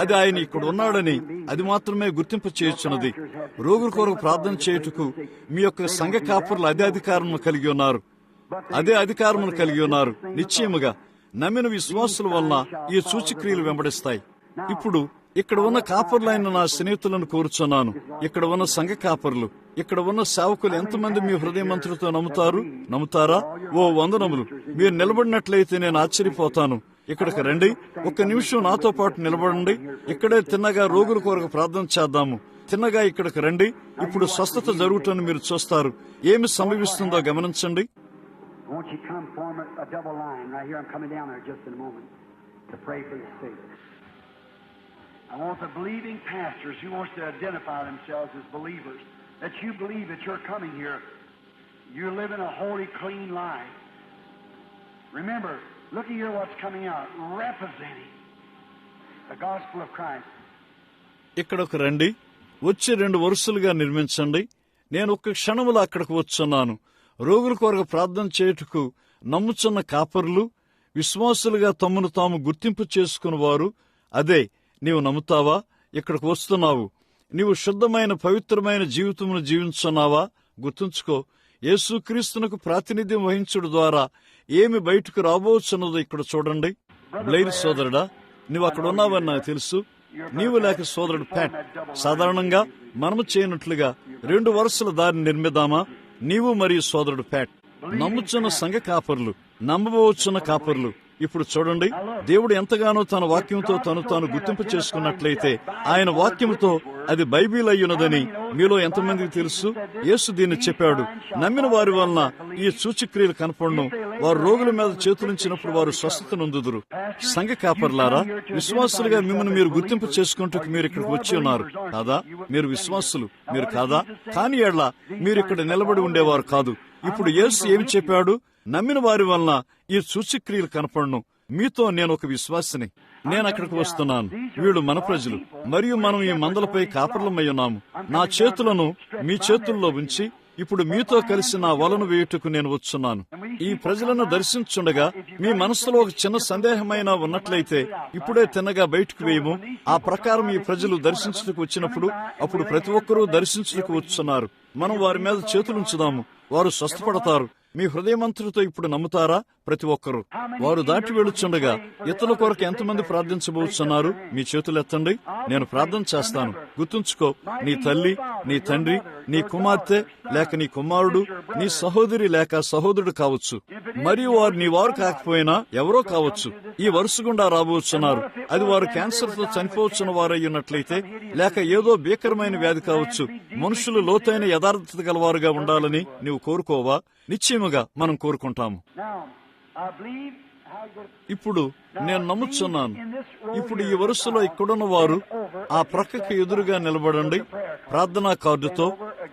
అది ఆయన ఇక్కడ ఉన్నాడని అది మాత్రమే గుర్తింపు చేయుచున్నది. రోగుల కొరకు ప్రార్థన చేయుటకు మీ యొక్క సంఘ కాపరులు అదే అధికారమును కలిగి ఉన్నారు. అదే అధికారమును కలిగి ఉన్నారు. నిశ్చయముగా నమ్మిన విశ్వాసుల వలన ఈ సూచక్రియలు వెంబడిస్తాయి. ఇప్పుడు ఇక్కడ ఉన్న కాపర్లైన నా స్నేహితులను కోరుచున్నాను. ఇక్కడ ఉన్న సంఘ కాపర్లు, ఇక్కడ ఉన్న సేవకులు ఎంతమంది మీ హృదయమంతటితో నమ్ముతారా? ఓ, వందనములు. మీరు నిలబడినట్లయితే నేను ఆశ్చర్యపోతాను. ఇక్కడికి రండి. 1 నిమిషం నాతో పాటు నిలబడండి. ఇక్కడే తిన్నగా రోగుల కొరకు ప్రార్థన చేద్దాము. తిన్నగా ఇక్కడికి రండి. ఇప్పుడు స్వస్థత జరుగుతుందని మీరు చూస్తారు. ఏమి సంభవిస్తుందో గమనించండి. I want the believing pastors who wants to identify themselves as believers, that you believe that you're coming here. You're living a holy, clean life. Remember, look at here what's coming out, representing the gospel of Christ. ఇక్కడకు రండి. వచ్చి 2 వరుసలుగా నిర్మించండి. నేను 1 క్షణములో అక్కడికి వచ్చున్నాను. రోగుల కొరకు ప్రార్థన చేయుటకు నమ్ముచున్న కాపరులు, విశ్వాసులుగా తమను తాము గుర్తింపు చేసుకుని వారు. అదే నీవు నమ్ముతావా? ఇక్కడికి వస్తున్నావు. నీవు శుద్ధమైన పవిత్రమైన జీవితమును జీవించున్నావా? గుర్తుంచుకో, యేసుక్రీస్తునకు ప్రాతినిధ్యం వహించుడు ద్వారా ఏమి బయటకు రాబోచున్నదో ఇక్కడ చూడండి. బ్లైర్ సోదరుడా, నువ్వు అక్కడ ఉన్నావని నాకు తెలుసు. నీవు లేక సోదరుడు ప్యాట్. సాధారణంగా మనము చేయనట్లుగా 2 వరుసల దారిని నిర్మిద్దామా? నీవు మరియు సోదరుడు ప్యాట్. నమ్ముచున్న సంఘ కాపర్లు, నమ్మవచ్చున్న కాపర్లు. ఇప్పుడు చూడండి, దేవుడు ఎంతగానో తన వాక్యంతో తాను గుర్తింపు చేసుకున్నట్లయితే ఆయన వాక్యంతో అది బైబిల్ అయ్యున్నదని మీలో ఎంతమందికి తెలుసు? యేసు దీన్ని చెప్పాడు. నమ్మిన వారి వలన ఈ సూచక్రియలు కనపడను. వారు రోగుల మీద చేతులుంచినప్పుడు వారు స్వస్థత నొందుదురు. సంఘ కాపర్లారా, విశ్వాసులుగా మిమ్మల్ని మీరు గుర్తింపు చేసుకుంటూ మీరు ఇక్కడికి వచ్చి ఉన్నారు కాదా? మీరు విశ్వాసులు, మీరు కాదా? కాని ఎడ్ల మీరు ఇక్కడ నిలబడి ఉండేవారు కాదు. ఇప్పుడు యేసు ఏమి చెప్పాడు? నమ్మిన వారి వలన ఈ సూచక్రియలు కనపడను. మీతో నేను ఒక విశ్వాసిని. నేను అక్కడికి వస్తున్నాను. వీళ్ళు మన ప్రజలు, మరియు మనం ఈ మందలపై కాపర్లమై ఉన్నాము. నా చేతులను మీ చేతుల్లో ఉంచి ఇప్పుడు మీతో కలిసి నా వలను వేయుటకు నేను వచ్చున్నాను. ఈ ప్రజలను దర్శించుండగా మీ మనసులో ఒక చిన్న సందేహమైనా ఉన్నట్లయితే ఇప్పుడే తిన్నగా బయటకు వేయము. ఆ ప్రకారం ఈ ప్రజలు దర్శించుటకు వచ్చినప్పుడు అప్పుడు ప్రతి ఒక్కరూ దర్శించుటకు వచ్చున్నారు. మనం వారి మీద చేతులుంచుదాము. వారు స్వస్థపడతారు. మీ హృదయమంతటితో ఇప్పుడు నమ్ముతారా? ప్రతి ఒక్కరూ. వారు దాటి వెళుచుండగా ఇతరుల కొరకు ఎంతమంది ప్రార్థించబోతున్నారు? మీ చేతులు ఎత్తండి, నేను ప్రార్థన చేస్తాను. గుర్తుంచుకో, నీ తల్లి, నీ తండ్రి, నీ కుమార్తె లేక నీ కుమారుడు, నీ సహోదరి లేక సహోదరుడు కావచ్చు. మరియు వారు నీ వారు కాకపోయినా ఎవరో కావచ్చు. ఈ వరుస గుండా రాబోతున్నారు. అది వారు క్యాన్సర్ తో చనిపోవచ్చున్న వారయ్యున్నట్లయితే లేక ఏదో భీకరమైన వ్యాధి కావచ్చు. మనుషులు లోతైన యథార్థత గలవారుగా ఉండాలని నీవు కోరుకోవా? నిశ్చయముగా మనం కోరుకుంటాము. ఇప్పుడు నేను నమ్ముచున్నాను. ఇప్పుడు ఈ వరుసలో ఇక్కడున్న వారు ఆ ప్రక్కకి ఎదురుగా నిలబడండి. ప్రార్థనా కార్డుతో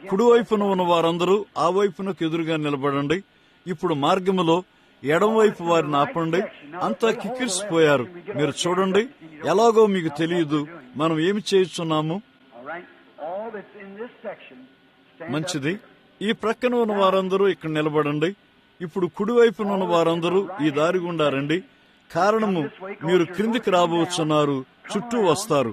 కుడివైపున ఉన్న వారందరూ ఆ వైపునకు ఎదురుగా నిలబడండి. ఇప్పుడు మార్గములో ఎడమవైపు వారిని ఆపండి. అంతా కిక్కిరిసిపోయారు. మీరు చూడండి, ఎలాగో మీకు తెలియదు మనం ఏమి చేయుచున్నాము. మంచిది. ఈ ప్రక్కన ఉన్న వారందరూ ఇక్కడ నిలబడండి. ఇప్పుడు కుడివైపున ఉన్న వారందరూ ఈ దారి గుండా రండి. కారణము మీరు క్రిందికి రాబోతున్నారు, చుట్టూ వస్తారు.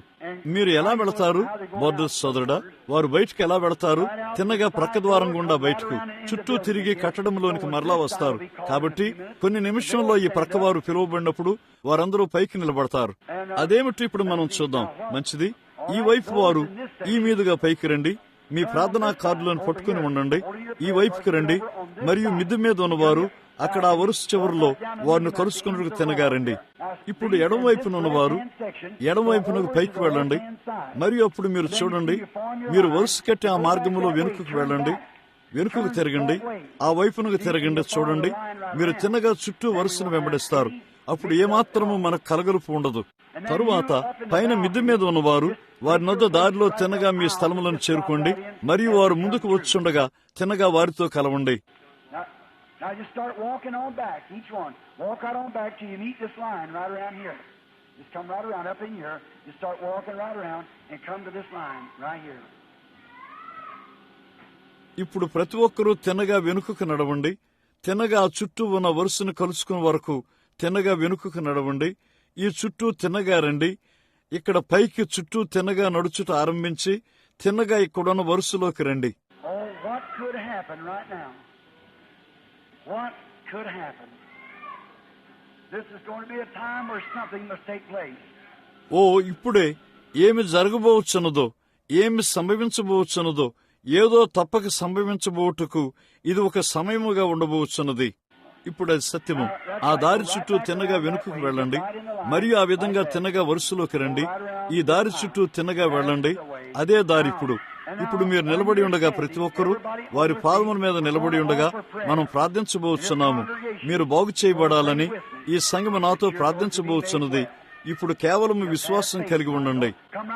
మీరు ఎలా వెళతారు? బోర్డర్స్ సోదరుడా, వారు బయటకు ఎలా వెళతారు? తిన్నగా ప్రక్క ద్వారం గుండా బయటకు చుట్టూ తిరిగి కట్టడంలోనికి మరలా వస్తారు. కాబట్టి కొన్ని నిమిషంలో ఈ ప్రక్క వారు పిలువబడినప్పుడు వారందరూ పైకి నిలబడతారు. అదేమిటి ఇప్పుడు మనం చూద్దాం. మంచిది. ఈ వైపు వారు ఈ మీదుగా పైకి రండి. మీ ప్రార్థనా కార్డులను పట్టుకుని ఉండండి. ఈ వైపుకి రండి. మరియు మిద్ది మీద ఉన్నవారు అక్కడ ఆ వరుస చివరిలో వారిని కలుసుకున్నట్టుకు తినగారండి. ఇప్పుడు ఎడమవైపున ఉన్నవారు ఎడమవైపునకు పైకి వెళ్ళండి. మరియు అప్పుడు మీరు చూడండి, మీరు వరుస కట్టి ఆ మార్గంలో వెనుకకు వెళ్ళండి. వెనుకకు తిరగండి. ఆ వైపునకు తిరగండి. చూడండి, మీరు తిన్నగా చుట్టూ వరుసను వెంబడిస్తారు. అప్పుడు ఏమాత్రము మనకు కలగలుపు ఉండదు. తరువాత పైన మిద్ది మీద ఉన్నవారు వారి నొద్ద దారిలో తిన్నగా మీ స్థలములను చేరుకోండి. మరియు వారు ముందుకు వచ్చుండగా తిన్నగా వారితో కలవండి. ఇప్పుడు ప్రతి ఒక్కరూ తిన్నగా వెనుకకు నడవండి. తిన్నగా చుట్టూ ఉన్న వరుసను కలుసుకునే వరకు తిన్నగా వెనుకకు నడవండి. ఈ చుట్టూ తిన్నగా రండి. ఇక్కడ పైకి చుట్టూ తిన్నగా నడుచుట ఆరంభించి తిన్నగా ఇక్కడున్న వరుసలోకి రండి. ఓ, ఇప్పుడే ఏమి జరగబోవచ్చున్నదో, ఏమి సంభవించబోవచ్చున్నదో, ఏదో తప్పక సంభవించబోటుకు ఇది ఒక సమయముగా ఉండబోవచ్చున్నది. ఇప్పుడు అది సత్యము. ఆ దారి చుట్టూ తిన్నగా వెనుకకు వెళ్ళండి. మరియు ఆ విధంగా తిన్నగా వరుసలోకి రండి. ఈ దారి చుట్టూ తిన్నగా వెళ్ళండి. అదే దారి. ఇప్పుడు మీరు నిలబడి ఉండగా ప్రతి ఒక్కరూ వారి పాదముల మీద నిలబడి ఉండగా మనం ప్రార్థించబోతున్నాము. మీరు బాగు చేయబడాలని ఈ సంఘము నాతో ప్రార్థించబోతున్నది. ఇప్పుడు కేవలం విశ్వాసం కలిగి ఉండండి.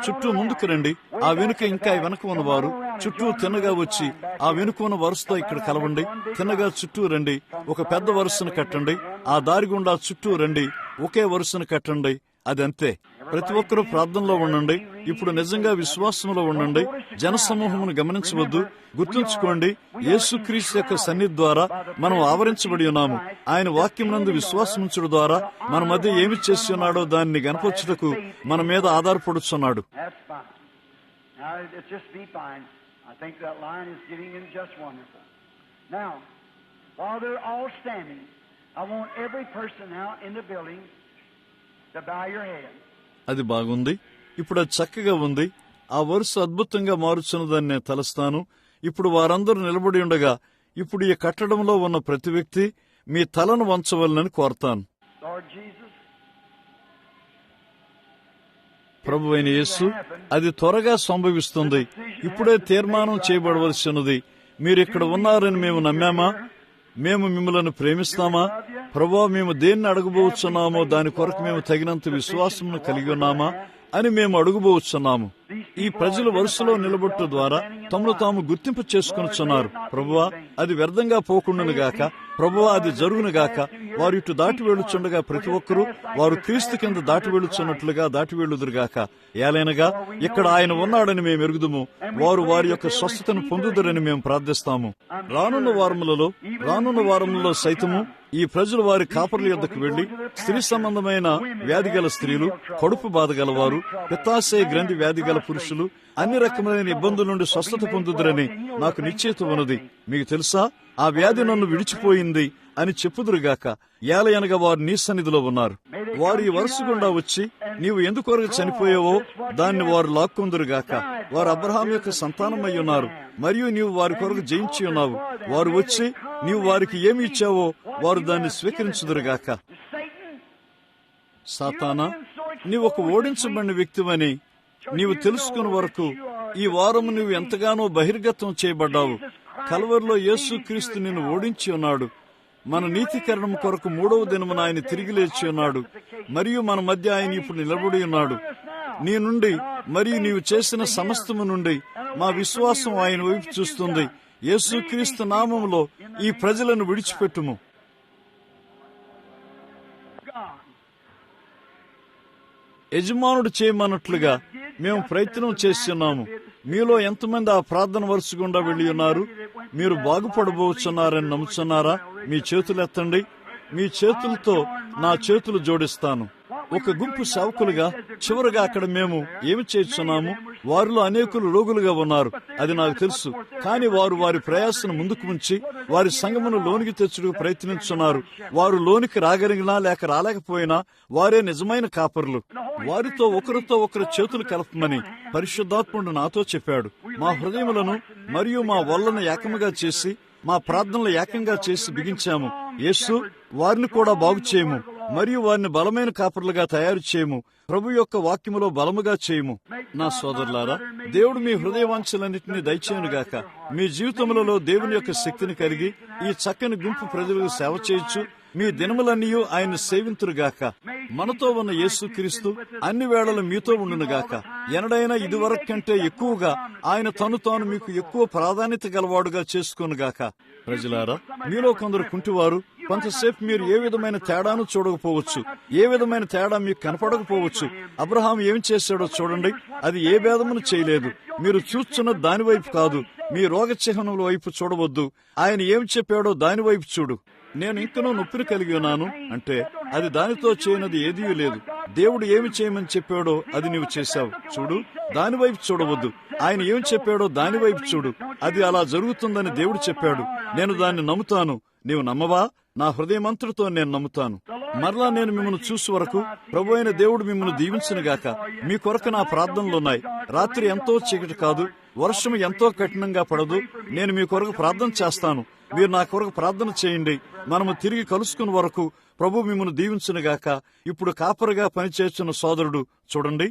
చుట్టూ ముందుకు రండి. ఆ వెనుక ఇంకా వెనక ఉన్నవారు చుట్టూ తిన్నగా వచ్చి ఆ వెనుక ఉన్న వరుసతో ఇక్కడ కలవండి. తిన్నగా చుట్టూ రండి. ఒక పెద్ద వరుసను కట్టండి. ఆ దారి గుండా చుట్టూ రండి. ఒకే వరుసను కట్టండి. అదంతే. ప్రతి ఒక్కరూ ప్రార్థనలో ఉండండి. ఇప్పుడు నిజంగా విశ్వాసంలో ఉండండి. జనసమూహమును గమనించవద్దు. గుర్తుంచుకోండి, యేసుక్రీస్తు యొక్క సన్నిధి ద్వారా మనం ఆవరించబడి ఉన్నాము. ఆయన వాక్యమునందు విశ్వాసముంచడం ద్వారా మన మధ్య ఏమి చేసి ఉన్నాడో దాన్ని గనపరచుటకు మన మీద ఆధారపడుచున్నాడు. to bow your head. అది బాగుంది. ఇప్పుడు అది చక్కగా ఉంది. ఆ వరుస అద్భుతంగా మారుచున్నదని నేను తలస్తాను. ఇప్పుడు వారందరూ నిలబడి ఉండగా ఇప్పుడు ఈ కట్టడంలో ఉన్న ప్రతి వ్యక్తి మీ తలను వంచవలనని కోరతాను. ప్రభువైన యేసు, అది త్వరగా సంభవిస్తుంది. ఇప్పుడే తీర్మానం చేయబడవలసినది. మీరిక్కడ ఉన్నారని మేము నమ్మామా? మేము మిమ్మల్ని ప్రేమిస్తామా? ప్రభువా, మేము దేన్ని అడగబోచున్నామో దాని కొరకు మేము తగినంత విశ్వాసమును కలిగి ఉన్నామా అని మేము అడుగుబోచున్నాము. ఈ ప్రజలు వరుసలో నిలబొట్టు ద్వారా తమను తాము గుర్తింపు చేసుకొనుచున్నారు. ప్రభువా, అది వ్యర్థంగా పోకుండాను గాక. ప్రభువా, అది జరుగును గాక. వారు ఇటు దాటి వెళ్లుచుండగా ప్రతి ఒక్కరూ వారు క్రీస్తు కింద దాటి వెళ్లుచున్నట్లుగా దాటి వెళ్లుదురుగాక. ఏలైనగా ఇక్కడ ఆయన ఉన్నాడని మేము ఎరుగుదుము. వారు వారి యొక్క స్వస్థతను పొందుదరని మేము ప్రార్థిస్తాము. రానున్న వారములలో సైతము ఈ ప్రజలు వారి కాపర్ల యొద్దకు వెళ్లి స్త్రీ సంబంధమైన వ్యాధి గల స్త్రీలు, కడుపు బాధ గలవారు, పిత్తాశయ గ్రంథి వ్యాధి గల పురుషులు అన్ని రకమైన ఇబ్బందుల నుండి స్వస్థత పొందుదురని నాకు నిశ్చయిత ఉన్నది. మీకు తెలుసా, ఆ వ్యాధి నన్ను విడిచిపోయింది అని చెప్పుదురుగాక. ఏలయనగా వారు నీ సన్నిధిలో ఉన్నారు. వారు ఈ వరుస గుండా వచ్చి నీవు ఎందుకొరకు చనిపోయావో దాన్ని వారు లాక్కొందురుగాక. వారు అబ్రహాం యొక్క సంతానమై ఉన్నారు మరియు నీవు వారి కొరకు జయించి ఉన్నావు. వారు వచ్చి నీవు వారికి ఏమి ఇచ్చావో వారు దాన్ని స్వీకరించుదురుగాక. సాతానా, నీవు ఒక ఓడించబడిన వ్యక్తివని నీవు తెలుసుకున్న వరకు ఈ వారము నువ్వు ఎంతగానో బహిర్గతం చేయబడ్డావు. కల్వరిలో యేసుక్రీస్తు నిన్ను ఓడించి ఉన్నాడు. మన నీతికరణం కొరకు 3వ దినమున ఆయన తిరిగి లేచి ఉన్నాడు మరియు మన మధ్య ఆయన ఇప్పుడు నిలబడి ఉన్నాడు. నీ నుండి మరియు నీవు చేసిన సమస్తము నుండి మా విశ్వాసం ఆయన వైపు చూస్తుంది. యేసుక్రీస్తు నామములో ఈ ప్రజలను విడిచిపెట్టుము. యజమానుడు చేయమన్నట్లుగా మేము ప్రయత్నం చేస్తున్నాము. మీలో ఎంతమంది ఆ ప్రార్థన వరుస గుండా వెళ్లి ఉన్నారు? మీరు బాగుపడబోచున్నారని నమ్ముచున్నారా? మీ చేతులు ఎత్తండి. మీ చేతులతో నా చేతులు జోడిస్తాను. ఒక గుంపు సేవకులుగా చివరగా అక్కడ మేము ఏమి చేస్తున్నాము? వారిలో అనేకులు రోగులుగా ఉన్నారు, అది నాకు తెలుసు. కానీ వారు వారి ప్రయాసను ముందుకు ఉంచి వారి సంఘమును లోనికి తెచ్చుటకు ప్రయత్నించున్నారు. వారు లోనికి రాగలిగినా లేక రాలేకపోయినా వారే నిజమైన కాపరులు. వారితో ఒకరు చేతులు కలపమని పరిశుద్ధాత్ముడు నాతో చెప్పాడు. మా హృదయములను మరియు మా వల్లను ఏకముగా చేసి మా ప్రార్థనలు ఏకంగా చేసి బిగించాము. యేసు, వారిని కూడా బాగు చేయము మరియు వారిని బలమైన కాపరులుగా తయారు చేయము. ప్రభు యొక్క వాక్యములో బలముగా చేయము. నా సోదరులారా, దేవుడు మీ హృదయ వాంఛలన్నింటినీ దయచేయునుగాక. మీ జీవితములలో దేవుని యొక్క శక్తిని కలిగి ఈ చక్కని గుంపు ప్రజలకు సేవ చేయొచ్చు. మీ దినములన్నీ ఆయన సేవింతురుగాక. మనతో ఉన్న యేసుక్రీస్తు అన్ని వేళలు మీతో ఉండునుగాక. ఎనడైనా ఇదివరకు కంటే ఎక్కువగా ఆయన తాను మీకు ఎక్కువ ప్రాధాన్యత గలవాడుగా చేసుకొనుగాక. ప్రజలారా, మీలో కొందరు కుంటివారు. కొంతసేపు మీరు ఏ విధమైన తేడాను చూడకపోవచ్చు, ఏ విధమైన తేడా మీకు కనపడకపోవచ్చు. అబ్రహాం ఏం చేశాడో చూడండి, అది ఏ భేదమును చేయలేదు. మీరు చూస్తున్న దాని వైపు కాదు, మీ రోగ చిహ్నముల వైపు చూడవద్దు. ఆయన ఏం చెప్పాడో దాని వైపు చూడు. నేను ఇంకనూ నొప్పిని కలిగి ఉన్నాను అంటే అది దానితో చేయనది ఏదీ లేదు. దేవుడు ఏమి చేయమని చెప్పాడో అది నీవు చేశావు. చూడు, దాని వైపు చూడవద్దు. ఆయన ఏం చెప్పాడో దాని వైపు చూడు. అది అలా జరుగుతుందని దేవుడు చెప్పాడు. నేను దాన్ని నమ్ముతాను. నీవు నమ్మవా? నా హృదయమంతటితో నేను నమ్ముతాను. మరలా నేను మిమ్మల్ని చూసి వరకు ప్రభు అయిన దేవుడు మిమ్మల్ని దీవించునుగాక. మీ కొరకు నా ప్రార్థనలున్నాయి. రాత్రి ఎంతో చీకటి కాదు, వర్షం ఎంతో కఠినంగా పడదు. నేను మీ కొరకు ప్రార్థన చేస్తాను. మీరు నా కొరకు ప్రార్థన చేయండి. మనము తిరిగి కలుసుకున్న వరకు ప్రభు మిమ్మల్ని దీవించునుగాక. ఇప్పుడు కాపరిగా పనిచేస్తున్న సోదరుడు చూడండి,